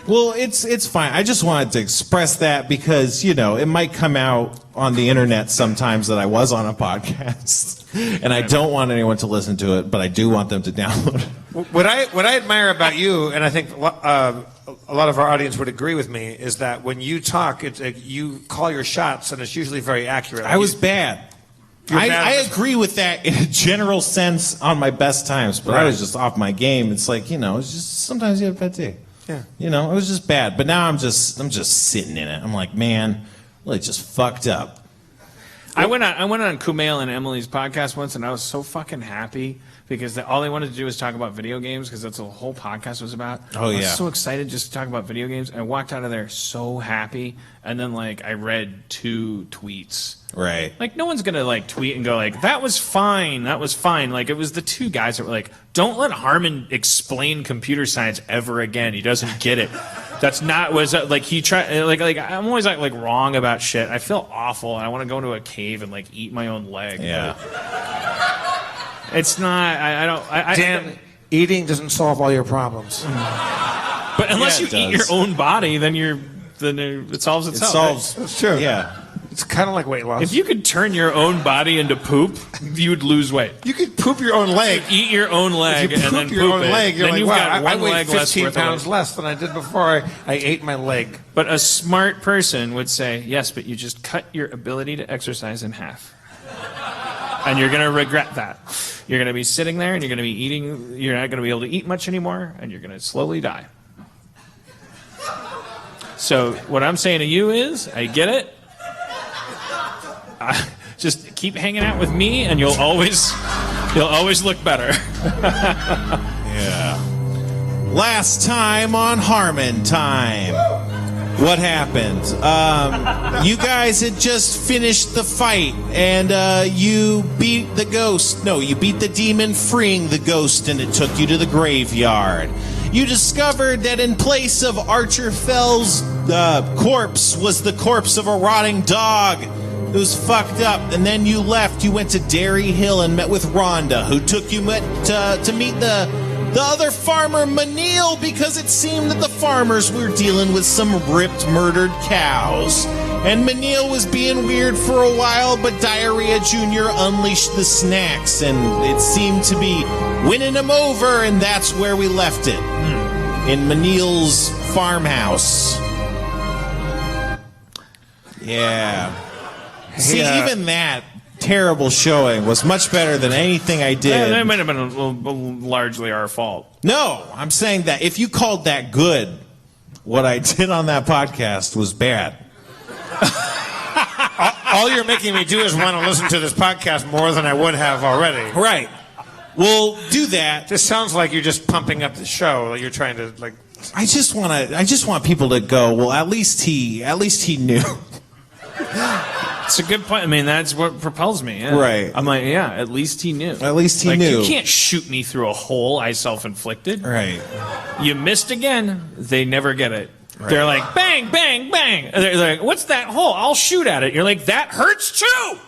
Well, it's fine. I just wanted to express that because, it might come out on the internet sometimes that I was on a podcast. And I don't want anyone to listen to it, but I do want them to download it. What I admire about you, and I think a lot of our audience would agree with me, is that when you talk, you call your shots, and it's usually very accurate. I was bad. I agree with that in a general sense on my best times, but I was just off my game. It's like, it's just sometimes you have a bad day. Yeah. It was just bad. But now I'm just sitting in it. I'm like, man, really just fucked up. I went on Kumail and Emily's podcast once, and I was so fucking happy because all they wanted to do was talk about video games because that's what the whole podcast was about. Oh, yeah. I was so excited just to talk about video games. I walked out of there so happy, and then, I read 2 tweets. Right. No one's going to, tweet and go, that was fine. That was fine. It was the 2 guys that were like, don't let Harmon explain computer science ever again. He doesn't get it. That's not, he tried, I'm always, wrong about shit. I feel awful, and I want to go into a cave and, eat my own leg. Yeah. It's not, Dan, eating doesn't solve all your problems. But unless you eat your own body, then it solves itself. It solves. That's true. Yeah. It's kind of like weight loss. If you could turn your own body into poop, you'd lose weight. You could poop your own leg. Eat your own leg and then your own leg, you're then like, you've got one I weigh leg 15 less pounds less than I did before I ate my leg. But a smart person would say, yes, but you just cut your ability to exercise in half. And you're going to regret that. You're going to be sitting there and you're going to be eating. You're not going to be able to eat much anymore, and you're going to slowly die. So what I'm saying to you is, I get it. Just keep hanging out with me, and you'll always look better. Yeah. Last time on Harmontown. What happened? You guys had just finished the fight, and you beat the ghost. No, you beat the demon, freeing the ghost, and it took you to the graveyard. You discovered that in place of Archer Fell's corpse was the corpse of a rotting dog. It was fucked up, and then you left. You went to Dairy Hill and met with Rhonda, who took you to meet the other farmer, Manil, because it seemed that the farmers were dealing with some ripped, murdered cows. And Manil was being weird for a while, but Diarrhea Jr. unleashed the snacks, and it seemed to be winning him over, and that's where we left it. In Manil's farmhouse. Yeah. See, even that terrible showing was much better than anything I did. Yeah, that might have been largely our fault. No, I'm saying that if you called that good, what I did on that podcast was bad. All you're making me do is want to listen to this podcast more than I would have already. Right. Well, do that. This sounds like you're just pumping up the show. Like you're trying to like. I just want people to go, well, at least he knew. It's a good point. I mean, that's what propels me. Yeah. Right. I'm like, yeah, at least he knew. At least he knew. You can't shoot me through a hole I self-inflicted. Right. You missed again. They never get it. Right. They're like, bang, bang, bang. They're like, what's that hole? I'll shoot at it. You're like, that hurts too.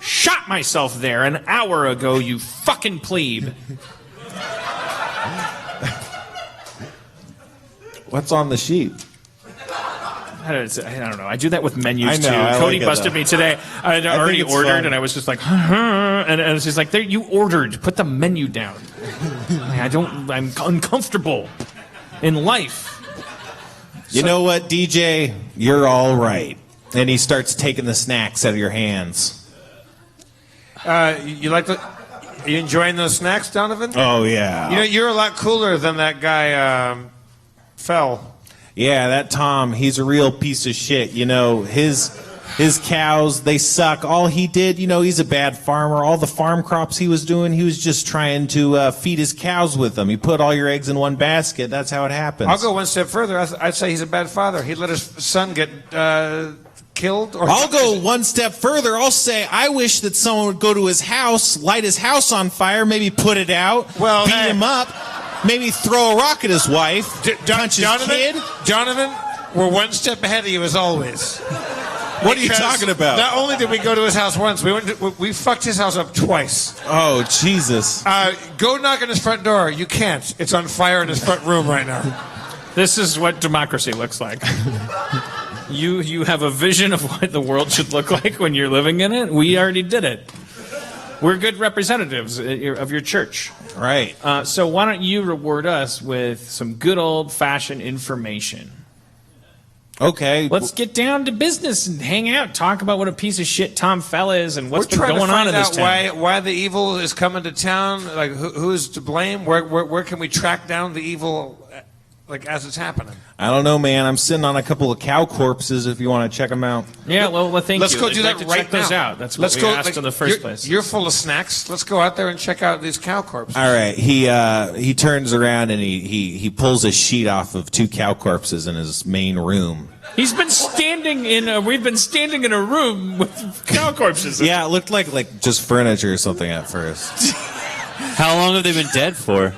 Shot myself there an hour ago, you fucking plebe. What's on the sheet? I don't know. I do that with menus too. I Cody like busted me today. I had already ordered, fun. And I was just like, and it's just like, there, you ordered. Put the menu down. I'm uncomfortable in life. You know what, DJ? You're all right. And he starts taking the snacks out of your hands. You enjoying those snacks, Donovan? Oh, yeah. You know, you're a lot cooler than that guy, Fell. Yeah, that Tom, he's a real piece of shit. You know, his cows, they suck. All he did, you know, he's a bad farmer. All the farm crops he was doing, he was just trying to feed his cows with them. He put all your eggs in one basket. That's how it happens. I'll go one step further. I'd say he's a bad father. He let his son get killed. I'll go one step further. I'll say I wish that someone would go to his house, light his house on fire, maybe put it out, beat him up. Maybe throw a rock at his wife, punch his kid. Jonathan, we're one step ahead of you as always. What are you talking about? Not only did we go to his house once, we fucked his house up twice. Oh, Jesus. Go knock on his front door. You can't. It's on fire in his front room right now. This is what democracy looks like. You have a vision of what the world should look like when you're living in it. We already did it. We're good representatives of your church. Right. So why don't you reward us with some good old-fashioned information? Okay. Let's get down to business and hang out. Talk about what a piece of shit Tom Fell is and what's been going on in this town. Why the evil is coming to town? Like who's to blame? Where can we track down the evil? Like as it's happening. I don't know, man. I'm sitting on a couple of cow corpses. If you want to check them out. Yeah, well, thank you. Let's go do that right check now. Those out. That's what we asked in the first place. You're full of snacks. Let's go out there and check out these cow corpses. All right. He turns around and he pulls a sheet off of two cow corpses in his main room. We've been standing in a room with cow corpses. Yeah, it looked like just furniture or something at first. How long have they been dead for?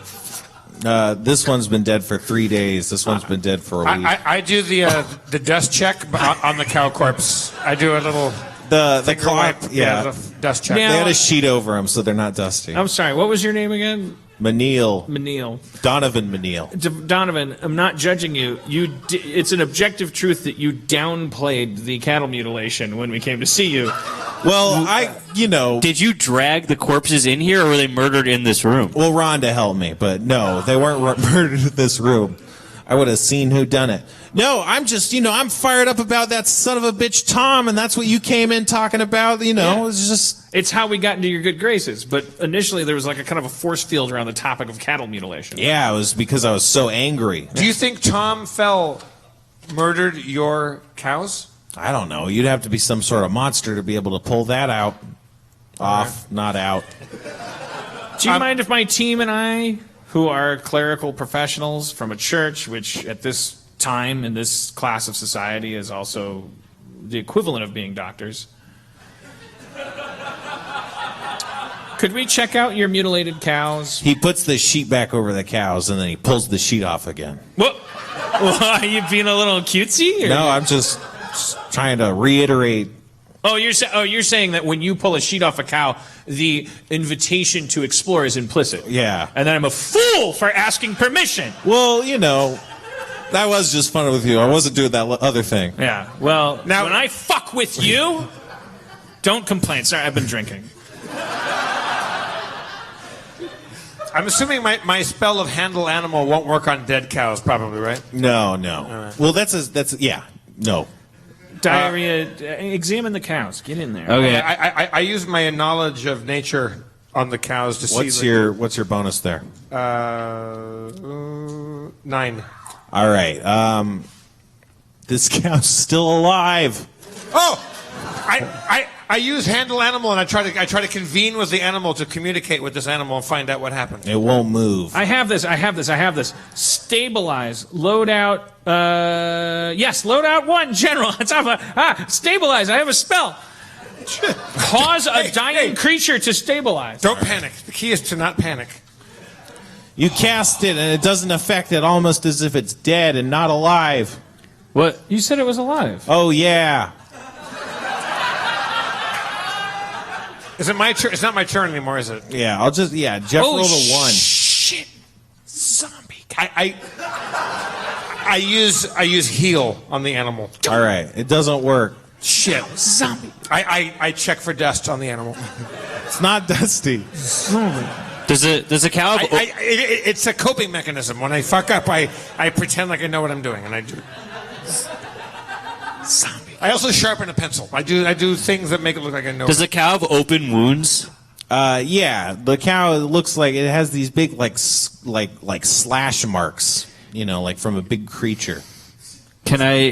This one's been dead for 3 days. This one's been dead for a week. I do the dust check on the cow corpse. I do a little the clock. Yeah, the dust check. Now, they had a sheet over them, so they're not dusty. I'm sorry. What was your name again? Manil. Donovan Manil. Donovan, I'm not judging you. It's an objective truth that you downplayed the cattle mutilation when we came to see you. Well, Did you drag the corpses in here, or were they murdered in this room? Well, Rhonda helped me, but no, they weren't murdered in this room. I would have seen who done it. No, I'm just, I'm fired up about that son of a bitch Tom, and that's what you came in talking about. It's just. It's how we got into your good graces. But initially, there was like a kind of a force field around the topic of cattle mutilation. Yeah, it was because I was so angry. Do you think Tom Fell murdered your cows? I don't know. You'd have to be some sort of monster to be able to pull that out. Off, not out. Do you mind if my team and I, who are clerical professionals from a church, which at this time in this class of society is also the equivalent of being doctors, could we check out your mutilated cows? He puts the sheet back over the cows, and then he pulls the sheet off again. What? Are you being a little cutesy? Or? No, I'm just trying to reiterate. Oh, you're saying that when you pull a sheet off a cow, the invitation to explore is implicit. Yeah. And then I'm a fool for asking permission. Well, that was just fun with you. I wasn't doing that other thing. Yeah. Well, now when I fuck with you, don't complain. Sorry, I've been drinking. I'm assuming my spell of handle animal won't work on dead cows, probably, right? No. Right. Well, no. Diarrhea. Examine the cows. Get in there. Okay. I use my knowledge of nature on the cows to see. What's your bonus there? 9. All right. This cow's still alive. Oh, I use handle animal, and I try to convene with the animal to communicate with this animal and find out what happened. It won't move. I have this. Stabilize. Load out. Yes, load out 1, General. Stabilize. I have a spell. Cause a dying creature to stabilize. Don't panic. The key is to not panic. You cast it, and it doesn't affect it, almost as if it's dead and not alive. What? You said it was alive. Oh, yeah. Is it my turn? It's not my turn anymore, is it? Yeah, Jeff rolled a 1. Shit. Zombie. I use heal on the animal. All right, it doesn't work. Shit. Zombie. I check for dust on the animal. It's not dusty. Does a cow? It's a coping mechanism. When I fuck up, I pretend like I know what I'm doing, and I do. Zombie. I also sharpen a pencil. I do things that make it look like I know. Does the cow have open wounds? Yeah, the cow looks like it has these big like slash marks, like from a big creature. Can I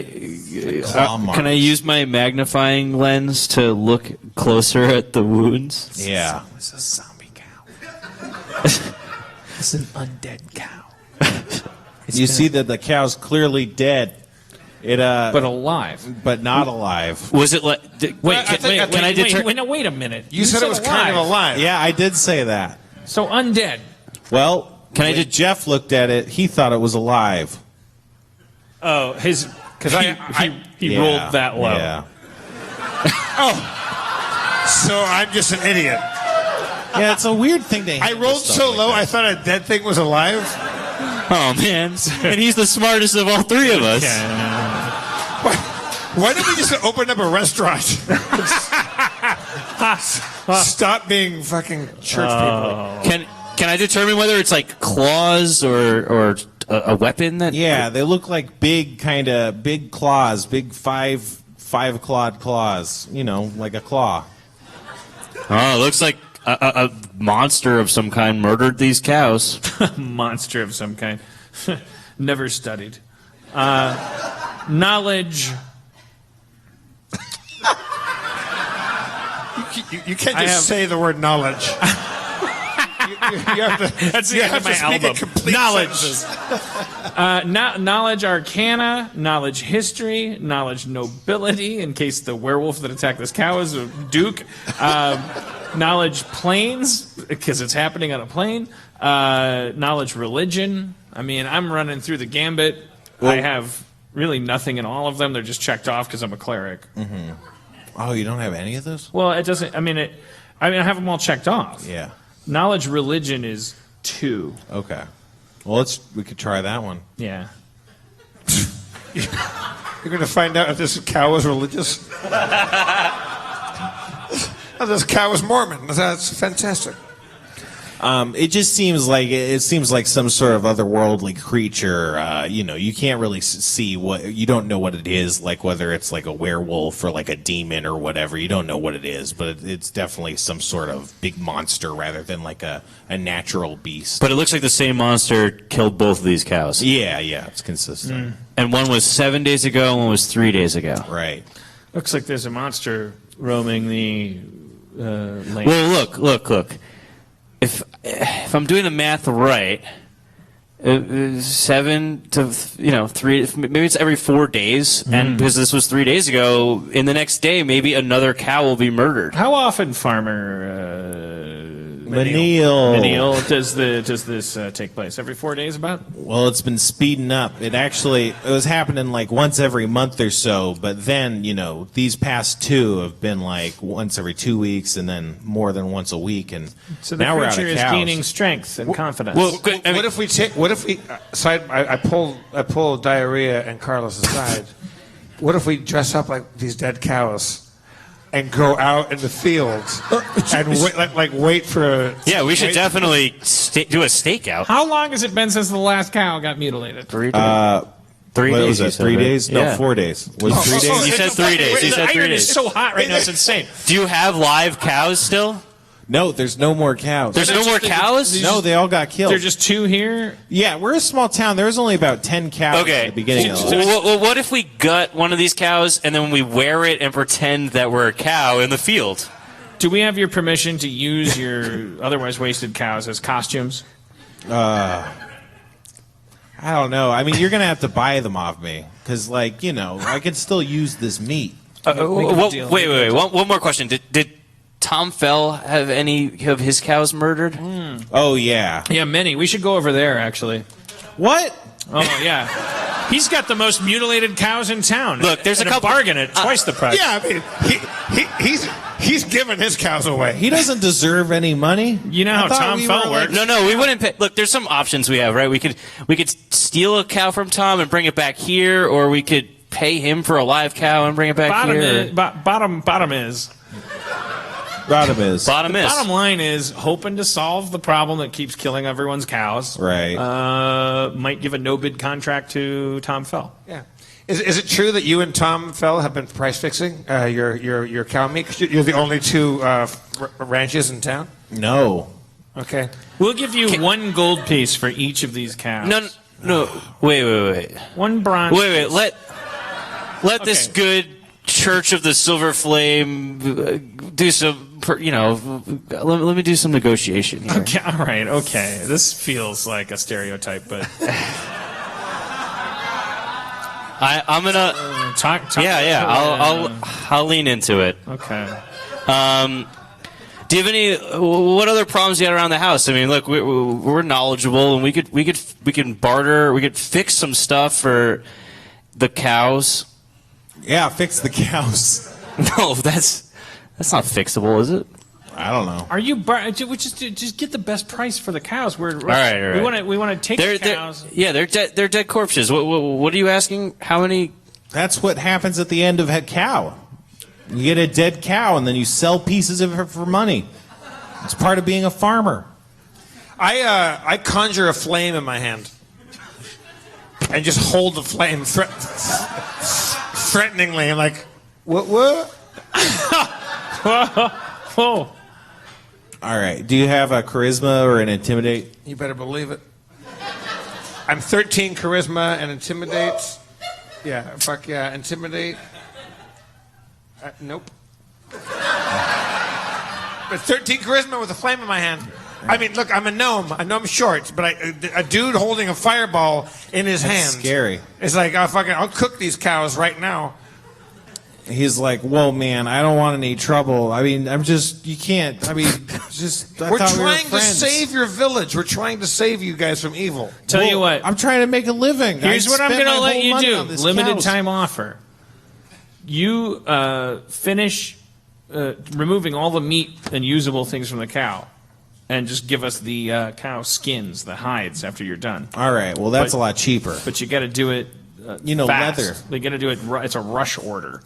use my magnifying lens to look closer at the wounds? Yeah. It's a zombie cow. It's an undead cow. You see that the cow's clearly dead. But alive. But not alive. Was it like? Wait, wait a minute. You said it was kind of alive. Yeah, I did say that. So undead. Well, Jeff looked at it, he thought it was alive. Oh, he rolled that low. Yeah. So I'm just an idiot. Yeah, it's a weird thing to. I rolled so low, I thought a dead thing was alive. Oh man! And he's the smartest of all three of us. Why don't we just open up a restaurant? Stop being fucking church people. Can I determine whether it's like claws or a weapon that? Yeah, they look like big claws, big five-clawed claws. Like a claw. Oh, it looks like a monster of some kind murdered these cows. Monster of some kind. Never studied. Knowledge. You can't just say the word knowledge. You have to. That's the end of my album. Knowledge. Knowledge arcana, knowledge history, knowledge nobility, in case the werewolf that attacked this cow is a duke. Knowledge planes, because it's happening on a plane. Knowledge religion. I mean, I'm running through the gambit. Well, I have really nothing in all of them. They're just checked off because I'm a cleric. Mm-hmm. Oh, you don't have any of those? Well, it doesn't. I have them all checked off. Yeah. Knowledge religion is 2. Okay. Well, we could try that one. Yeah. You're going to find out if this cow is religious. Oh, this cow is Mormon. That's fantastic. It just seems like some sort of otherworldly creature. You can't really see what, you don't know what it is, like whether it's like a werewolf or like a demon or whatever. You don't know what it is, but it's definitely some sort of big monster rather than like a natural beast. But it looks like the same monster killed both of these cows. Yeah, it's consistent. And one was 7 days ago, and one was 3 days ago. Right. Looks like there's a monster roaming the lake. Well, look. If I'm doing the math right, 7 to 3, maybe it's every 4 days, and because this was 3 days ago, in the next day maybe another cow will be murdered. How often, Farmer Menil, does this take place? Every 4 days, about? Well, it's been speeding up. It was happening like once every month or so, but then, these past 2 have been like once every 2 weeks and then more than once a week, and So the now we're out creature of is cows. gaining strength and confidence. Well, What if we I pull diarrhea and Carlos aside. What if we dress up like these dead cows and go out in the fields and wait for? Yeah, we should definitely do a stakeout. How long has it been since the last cow got mutilated? 3 days. 3 What days. was you it? said, 3 right? days? No, Yeah. 4 days. Was it 3 days? You said 3 days. You said 3 iron days. is so hot right now, it's insane. Do you have live cows still? No, there's no more cows. There's no more cows? No, they all got killed. There's just 2 here. Yeah, we're a small town. There was only about 10 cows Okay. at the beginning of the Well, what if we gut one of these cows and then we wear it and pretend that we're a cow in the field? Do we have your permission to use your otherwise wasted cows as costumes? I don't know. I mean, you're going to have to buy them off me because, I could still use this meat. Wait. One more question. Did Tom Fell have any of his cows murdered? Oh, yeah. Yeah, many. We should go over there, actually. What? Oh, yeah. He's got the most mutilated cows in town. Look, there's and a couple- bargain at twice the price. Yeah, I mean, he's giving his cows away. He doesn't deserve any money. You know I how thought Tom we Fell were works. No, we wouldn't pay. Look, there's some options we have, right? We could steal a cow from Tom and bring it back here, or we could pay him for a live cow and bring it back here. Bottom is. Bottom line is hoping to solve the problem that keeps killing everyone's cows. Right. Might give a no-bid contract to Tom Fell. Yeah. Is it true that you and Tom Fell have been price fixing your cow meat? 'Cause you're the only 2 ranches in town. No. Okay. We'll give you 1 gold piece for each of these cows. No. Wait. 1 bronze. Wait. Let this good Church of the Silver Flame do some. Let me do some negotiation here. Okay, all right. Okay, this feels like a stereotype, but I'm gonna talk. Yeah. I'll lean into it. Okay. Do you have any? What other problems you got around the house? I mean, look, we're knowledgeable, and we can barter. We could fix some stuff for the cows. Yeah, fix the cows. No, that's not fixable, is it? I don't know. Are you? We just get the best price for the cows. All right. We want to take the cows. They're dead corpses. What are you asking? How many? That's what happens at the end of a cow. You get a dead cow, and then you sell pieces of it for money. It's part of being a farmer. I conjure a flame in my hand and just hold the flame threateningly. I'm like, what? Whoa. All right. Do you have a charisma or an intimidate? You better believe it. I'm 13 charisma and intimidate. Yeah, fuck yeah, intimidate. Nope. But 13 charisma with a flame in my hand. I mean, look, I'm a gnome. A gnome short, but a dude holding a fireball in his hand. Scary. It's like, I'll cook these cows right now. He's like, whoa, man, I don't want any trouble. I mean, you can't. I mean, we're trying to save your village. We're trying to save you guys from evil. Tell you what. I'm trying to make a living. Here's what I'm going to let you do. Limited time offer. You finish removing all the meat and usable things from the cow, and just give us the cow skins, the hides, after you're done. All right. Well, that's a lot cheaper. But you got to do it. Leather. They got to do it. It's a rush order.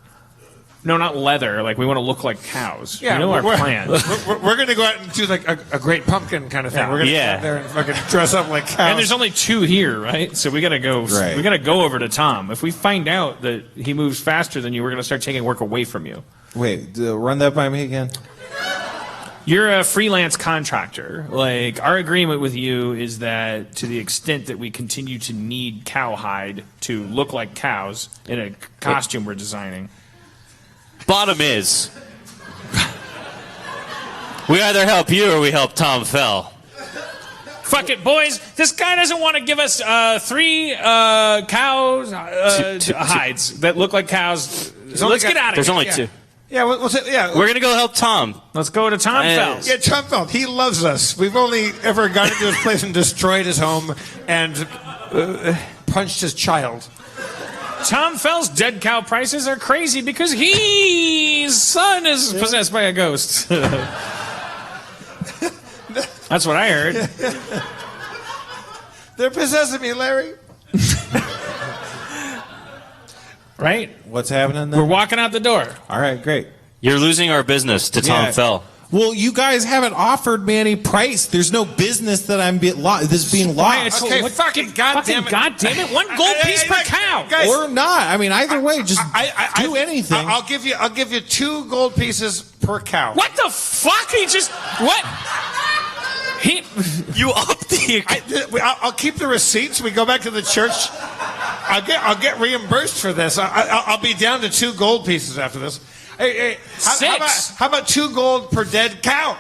No, not leather. Like, we want to look like cows. Yeah, you know our we're- plan. We're going to go out and do like a great pumpkin kind of thing. Yeah. We're going to go Yeah. out there and fucking dress up like cows. And there's only 2 here, right? So we gotta go. Right. We gotta go over to Tom. If we find out that he moves faster than you, we're gonna start taking work away from you. Wait, run that by me again. You're a freelance contractor. Like, our agreement with you is that to the extent that we continue to need cowhide to look like cows in a costume we're designing. Bottom is, we either help you or we help Tom Fell. Fuck it, boys. This guy doesn't want to give us 3 cows hides that look like cows. Let's get out of here. There's only 2. yeah, We're gonna go help Tom. Let's go to Tom Fell's. Yeah, Trumpfeld, he loves us. We've only ever gone into his place and destroyed his home and punched his child. Tom Fell's dead cow prices are crazy because his son is possessed by a ghost. That's what I heard. They're possessing me, Larry. Right? What's happening then? We're walking out the door. All right, great. You're losing our business to Tom Yeah. Fell. Well, you guys haven't offered me any price. There's no business that I'm being lost. Okay, What fucking goddamn it. goddamn it! 1 gold piece per cow. Guys, Or not. I mean, either way, just do anything. I'll give you 2 gold pieces per cow. What the fuck? He just what? He You up the. I'll keep the receipts. We go back to the church. I'll get reimbursed for this. I'll be down to 2 gold pieces after this. Hey, how about 2 gold per dead cow?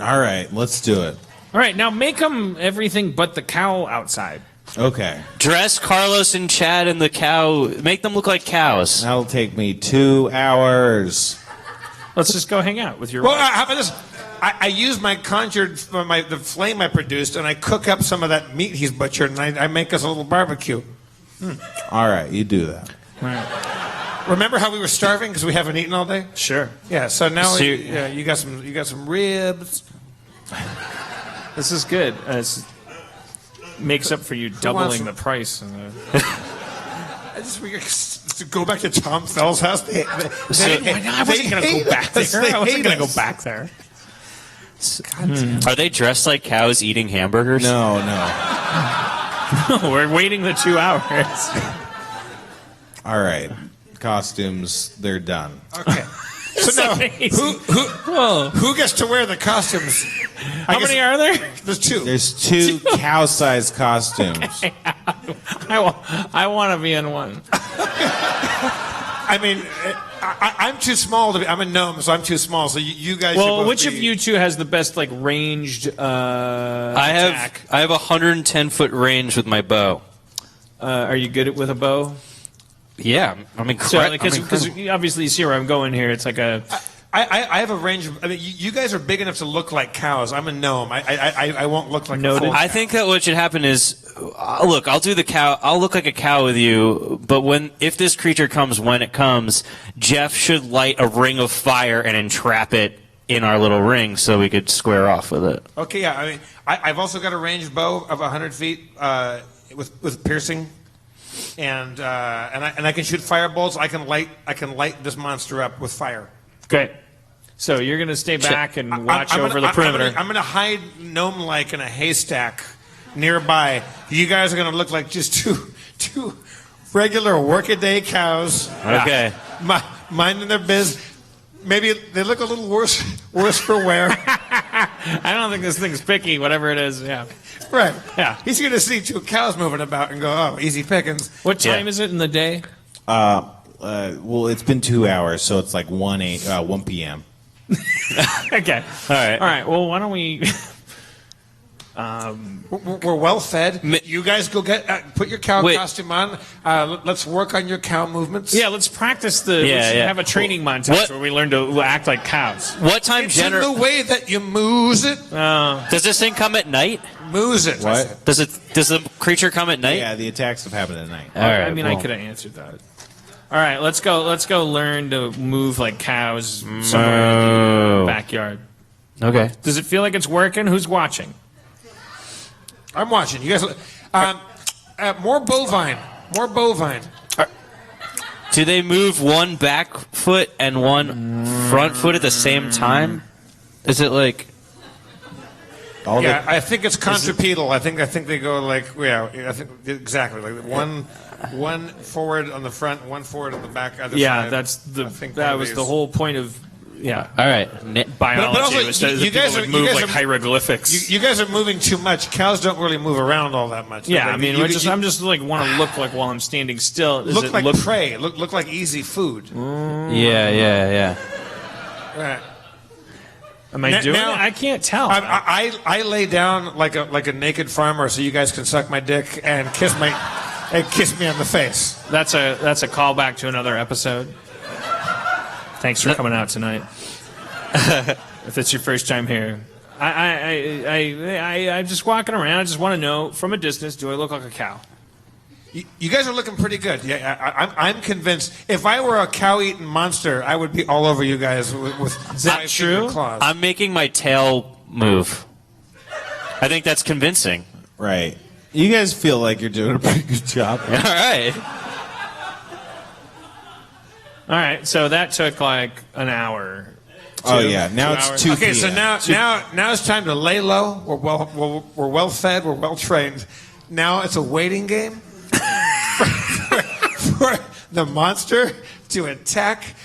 All right, let's do it. All right, now make them everything but the cow outside. Okay. Dress Carlos and Chad and the cow. Make them look like cows. That'll take me 2 hours. Let's just go hang out with your Well, wife. how about this? I use my conjured, the flame I produced, and I cook up some of that meat he's butchered, and I make us a little barbecue. All right, you do that. Remember how we were starving because we haven't eaten all day? Sure. Yeah. So now, So you got some ribs. This is good. It makes up for you doubling the price. I just to go back to Tom Fell's house. I wasn't going to go back there. I wasn't going to go back there. Are they dressed like cows eating hamburgers? No. We're waiting the 2 hours. All right. Costumes, they're done. Okay. So now, who gets to wear the costumes? How many are there? There's 2. There's 2 cow-sized costumes. I want to be in one. I mean, I'm too small to be. I'm a gnome, so I'm too small. So you guys. should Well, both which be- of you 2 has the best like ranged attack? I have 110-foot range with my bow. Are you good with a bow? Yeah, I'm incredible. Because obviously you see where I'm going here. It's like a. I have a range. I mean, you guys are big enough to look like cows. I'm a gnome. I won't look like Noted. a full I cow. think that what should happen is, look, I'll do the cow. I'll look like a cow with you. But if this creature comes when it comes, Jeff should light a ring of fire and entrap it in our little ring so we could square off with it. Okay, yeah. I mean, I've also got a ranged bow of 100 feet with piercing, and I can shoot firebolts. I can light this monster up with fire. Great. So you're going to stay back and watch over the perimeter. I'm going to hide gnome-like in a haystack nearby. You guys are going to look like just two regular workaday cows. Okay. Minding their biz. Maybe they look a little worse for wear. I don't think this thing's picky, whatever it is. Yeah. Right. Yeah. He's going to see 2 cows moving about and go, oh, easy pickings. What time is it in the day? Well, it's been 2 hours, so it's like 1 p.m. Okay. All right. All right. Well, why don't we? We're well fed. You guys go put your cow costume on. Let's work on your cow movements. Yeah, let's practice let's have a training montage where we learn to act like cows. What time It's in the way that you moose it. Does this thing come at night? Moose it. What? Does the creature come at night? Yeah, the attacks have happened at night. All right. I mean, I could have answered that. All right, let's go learn to move like cows somewhere in the backyard. Okay. Does it feel like it's working? Who's watching? I'm watching. You guys. More bovine. More bovine. Do they move one back foot and one front foot at the same time? Is it like? I think it's contrapedal. I think they go like I think exactly like one forward on the front, one forward on the back. Either side. That was the whole point of all right. Biology. Also, you guys move like hieroglyphics. You guys are moving too much. Cows don't really move around all that much. Yeah, I mean, I'm just like want to look like while I'm standing still. Look like prey. Look like easy food. Yeah. Right. Am I doing it? I can't tell. I lay down like a naked farmer, so you guys can suck my dick and kiss me on the face. That's a callback to another episode. Thanks for coming out tonight. If it's your first time here, I'm just walking around. I just want to know from a distance, do I look like a cow? You guys are looking pretty good. Yeah, I'm convinced. If I were a cow-eating monster, I would be all over you guys with Is that true? Claws. I'm making my tail move. I think that's convincing. Right. You guys feel like you're doing a pretty good job. All right. All right. So that took like an hour. Oh yeah. Now it's 2 Okay, p.m. so now it's time to lay low. We're well fed. We're well trained. Now it's a waiting game for the monster to attack.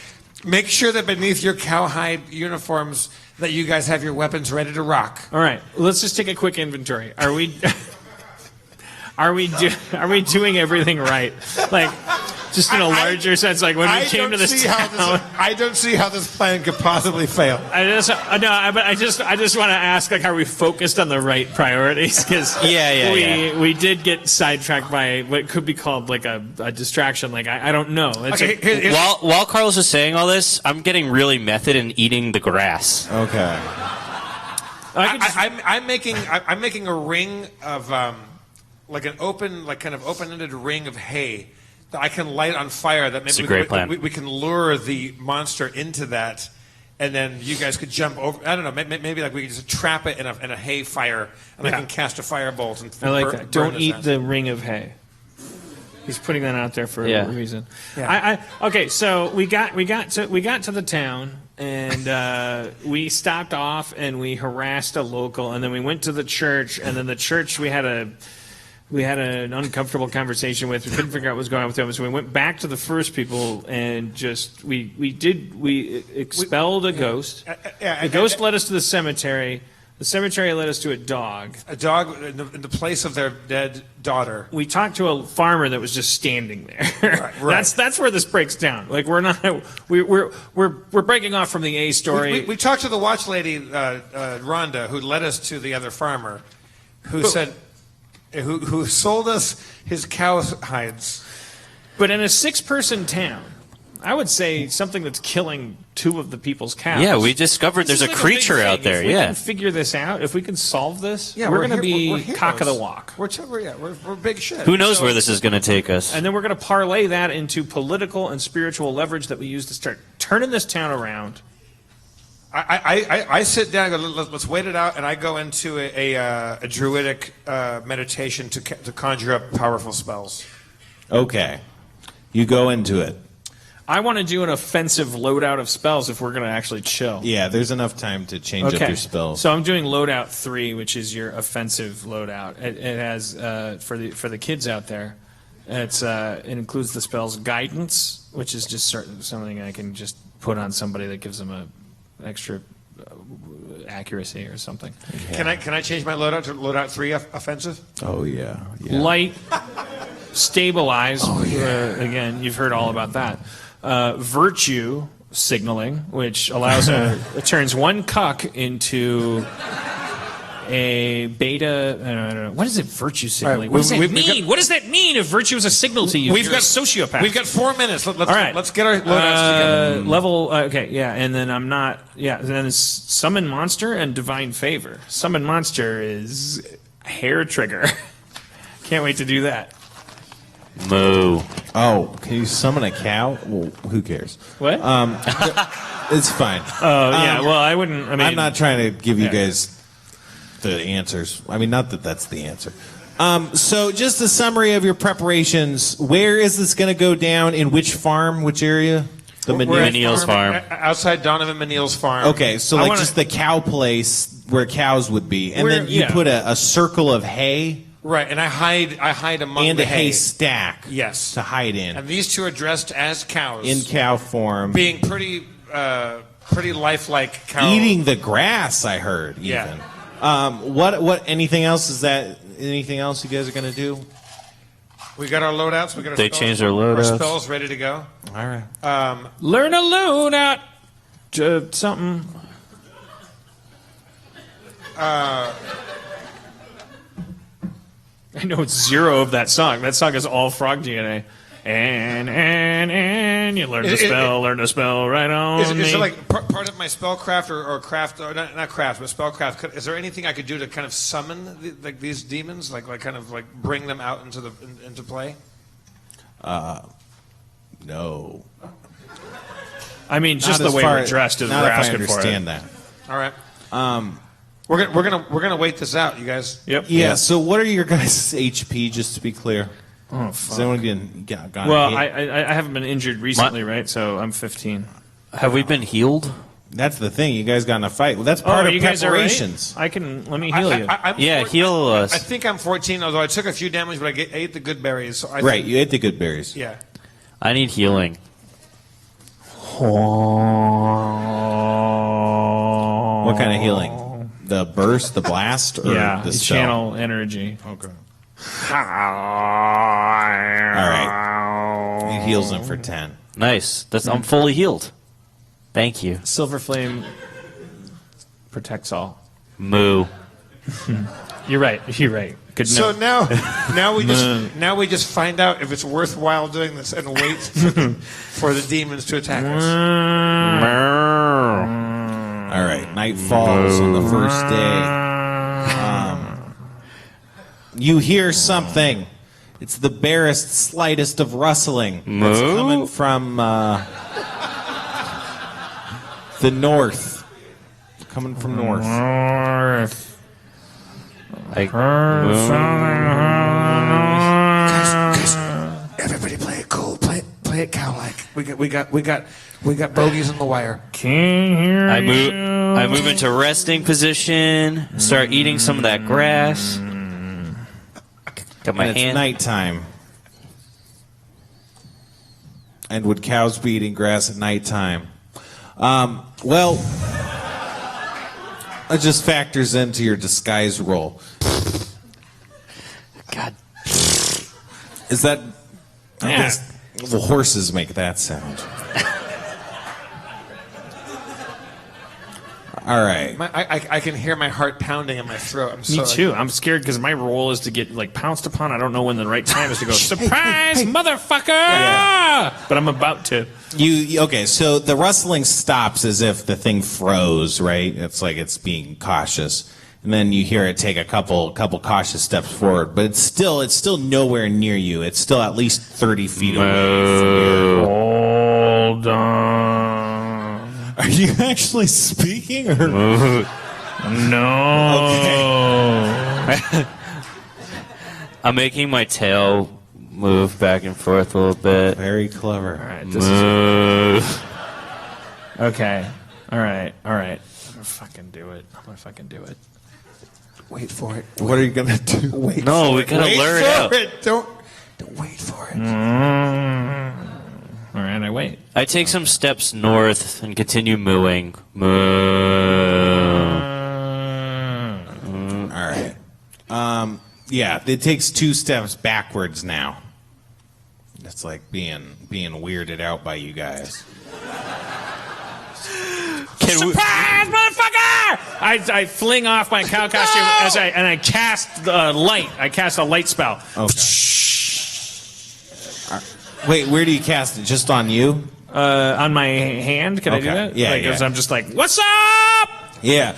Make sure that beneath your cowhide uniforms that you guys have your weapons ready to rock. All right. Let's just take a quick inventory. Are we doing everything right? Like, just in a larger sense, like when we came to this town. I don't see how this plan could possibly fail. I just want to ask, like, are we focused on the right priorities? Because we did get sidetracked by what could be called like a distraction. Like, I don't know. While Carlos is saying all this, I'm getting really method and eating the grass. Okay. I'm making a ring of like an kind of open-ended ring of hay that I can light on fire. That maybe we can lure the monster into that, and then you guys could jump over. I don't know. Maybe like we could just trap it in a hay fire, and I can cast a firebolt. And I like that. Don't eat the ring of hay. He's putting that out there for a reason. Yeah. Okay, so we got to the town. And we stopped off and we harassed a local, and then we went to the church, and then the church we had an uncomfortable conversation with. We couldn't figure out what was going on with them, so we went back to the first people and just we expelled a ghost. The ghost led us to the cemetery. The cemetery led us to a dog. A dog in the place of their dead daughter. We talked to a farmer that was just standing there. Right. That's where this breaks down. Like we're breaking off from the A story. We talked to the watch lady, Rhonda, who led us to the other farmer, who sold us his cow hides. But in a 6-person town, I would say something that's killing 2 of the people's cows. Yeah, we discovered there's a creature out there. If we can figure this out, if we can solve this, we're going to be cock of the walk. We're big shit. Who knows where this is going to take us? And then we're going to parlay that into political and spiritual leverage that we use to start turning this town around. I sit down and go, let's wait it out, and I go into a druidic meditation to conjure up powerful spells. Okay. You go into it. I want to do an offensive loadout of spells if we're going to actually chill. Yeah, there's enough time to change up your spells. So I'm doing loadout 3, which is your offensive loadout. It has for the kids out there. It includes the spells guidance, which is just something I can just put on somebody that gives them a extra accuracy or something. Yeah. Can I change my loadout to loadout 3 offensive? Oh yeah. Light, stabilize. Again, you've heard all about that. Virtue signaling, which allows it turns one cuck into a beta. I don't know. What is it? Virtue signaling. What does that mean? What does that mean? If virtue is a signal to you, you're a sociopath. We've got 4 minutes. Let's get our loadouts together. Level. Okay, yeah, and then I'm not. Yeah, then it's summon monster and divine favor. Summon monster is hair trigger. Can't wait to do that. Moo. Oh, can you summon a cow? Well, who cares? What? It's fine. Oh, yeah. Well, I wouldn't. I mean, I'm not trying to give you guys the answers. I mean, not that that's the answer. So just a summary of your preparations. Where is this going to go down? In which farm? Which area? The Menil's farm. Outside Donovan Menil's farm. Okay, so like just the cow place where cows would be. And then you put a circle of hay. Right, and I hide among and the a hay stack. Yes. To hide in. And these two are dressed as cows. In cow form. Being pretty lifelike cow. Eating the grass, I heard, even. Yeah. What anything else is that? Anything else you guys are going to do? We got our loadouts. We got our They changed their loadouts. Our spells ready to go. All right. Learn a loadout. Something. I know it's zero of that song. That song is all frog DNA. And you learn to spell right on. Is it like part of my spellcraft or craft, or not craft, but spellcraft? Is there anything I could do to kind of summon these demons, like kind of like bring them out into play? No. I mean, just the way we're dressed is we're asking for it. Not if I understand that. All right. We're gonna wait this out, you guys. Yep. Yeah. So what are your guys' HP? Just to be clear. Oh, fuck. Has anyone gotten well, hit? I haven't been injured recently, right? So I'm 15. Have we been healed? That's the thing. You guys got in a fight. Well, that's part of you guys preparations. Let me heal you. Heal us. I think I'm 14, although I took a few damage, but I ate the good berries. So Right, you ate the good berries. Yeah. I need healing. What kind of healing? The burst, the blast, or the spell? Channel energy. Okay. All right. It heals him for 10. Nice. I'm fully healed. Thank you. Silver Flame protects all. Moo. You're right. Good So note. now we just find out if it's worthwhile doing this and wait for the demons to attack us. All right. Night falls on the first day. You hear something. It's the barest, slightest of rustling. It's coming from the north. Coming from north. Guys, everybody play it cool. Play it cow-like. We got bogeys on the wire. I move into resting position. Start eating some of that grass. Got my And it's hand. nighttime. And would cows be eating grass at nighttime? Well, it just factors into your disguise roll. God. Is that? I guess the horses make that sound. All right. I can hear my heart pounding in my throat. Me too. I'm scared because my role is to get pounced upon. I don't know when the right time is to go. Surprise, motherfucker! Yeah. But I'm about to. Okay? So the rustling stops as if the thing froze. Right? It's like it's being cautious, and then you hear it take a couple cautious steps forward. But it's still nowhere near you. It's still at least 30 feet away. Hold on. Are you actually speaking? Or? No. Okay. I'm making my tail move back and forth a little bit. Very clever. All right. Okay. All right. I'm gonna fucking do it. Wait for it. What are you gonna do? Wait. No, we gotta learn Wait for it. it. Don't wait for it. All right. I wait. I take some steps north and continue mooing. Moo. All right. Yeah, it takes 2 steps backwards now. It's like being weirded out by you guys. Surprise, motherfucker! I fling off my cow costume and I cast the light. I cast a light spell. Okay. Wait, where do you cast it? Just on you? On my hand. Can I do that? Yeah, Because yeah. I'm just like, what's up? Yeah.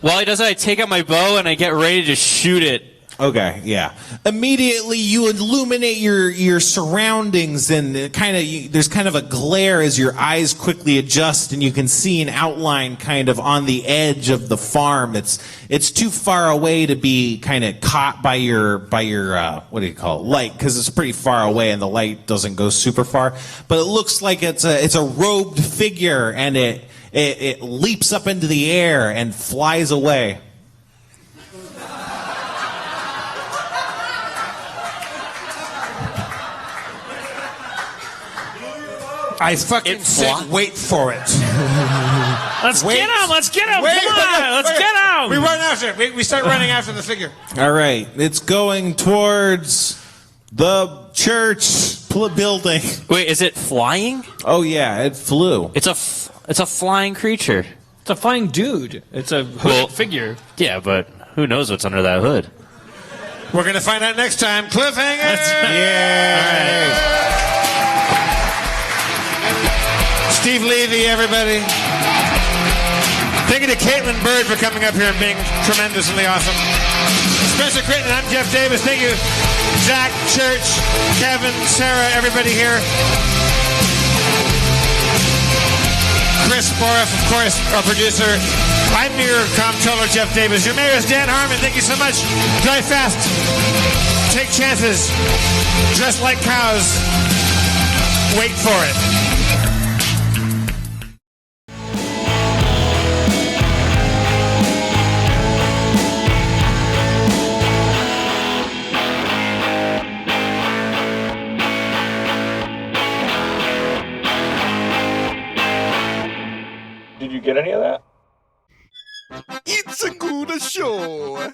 While he does that, I take out my bow and I get ready to shoot it. Okay, yeah. Immediately you illuminate your surroundings, and there's kind of a glare as your eyes quickly adjust, and you can see an outline kind of on the edge of the farm. It's too far away to be kind of caught by your what do you call it, light, because it's pretty far away and the light doesn't go super far. But it looks like it's a robed figure, and it leaps up into the air and flies away. I fucking said wait for it. Let's get him! Let's get him! Come on! Let's get him! We run after it. We start running after the figure. All right, it's going towards the church building. Wait, is it flying? Oh yeah, it flew. It's a flying creature. It's a flying dude. It's a hood figure. Yeah, but who knows what's under that hood? We're going to find out next time. Cliffhanger! Yeah. Steve Levy, everybody. Thank you to Kaitlin Byrd for coming up here and being tremendously awesome. Spencer Crittenden, I'm Jeff Davis. Thank you, Zach, Church, Kevin, Sarah, everybody here. Chris Boroff, of course, our producer. I'm your comptroller, Jeff Davis. Your mayor is Dan Harmon. Thank you so much. Drive fast. Take chances. Dress like cows. Wait for it. Did you get any of that? It's a good show.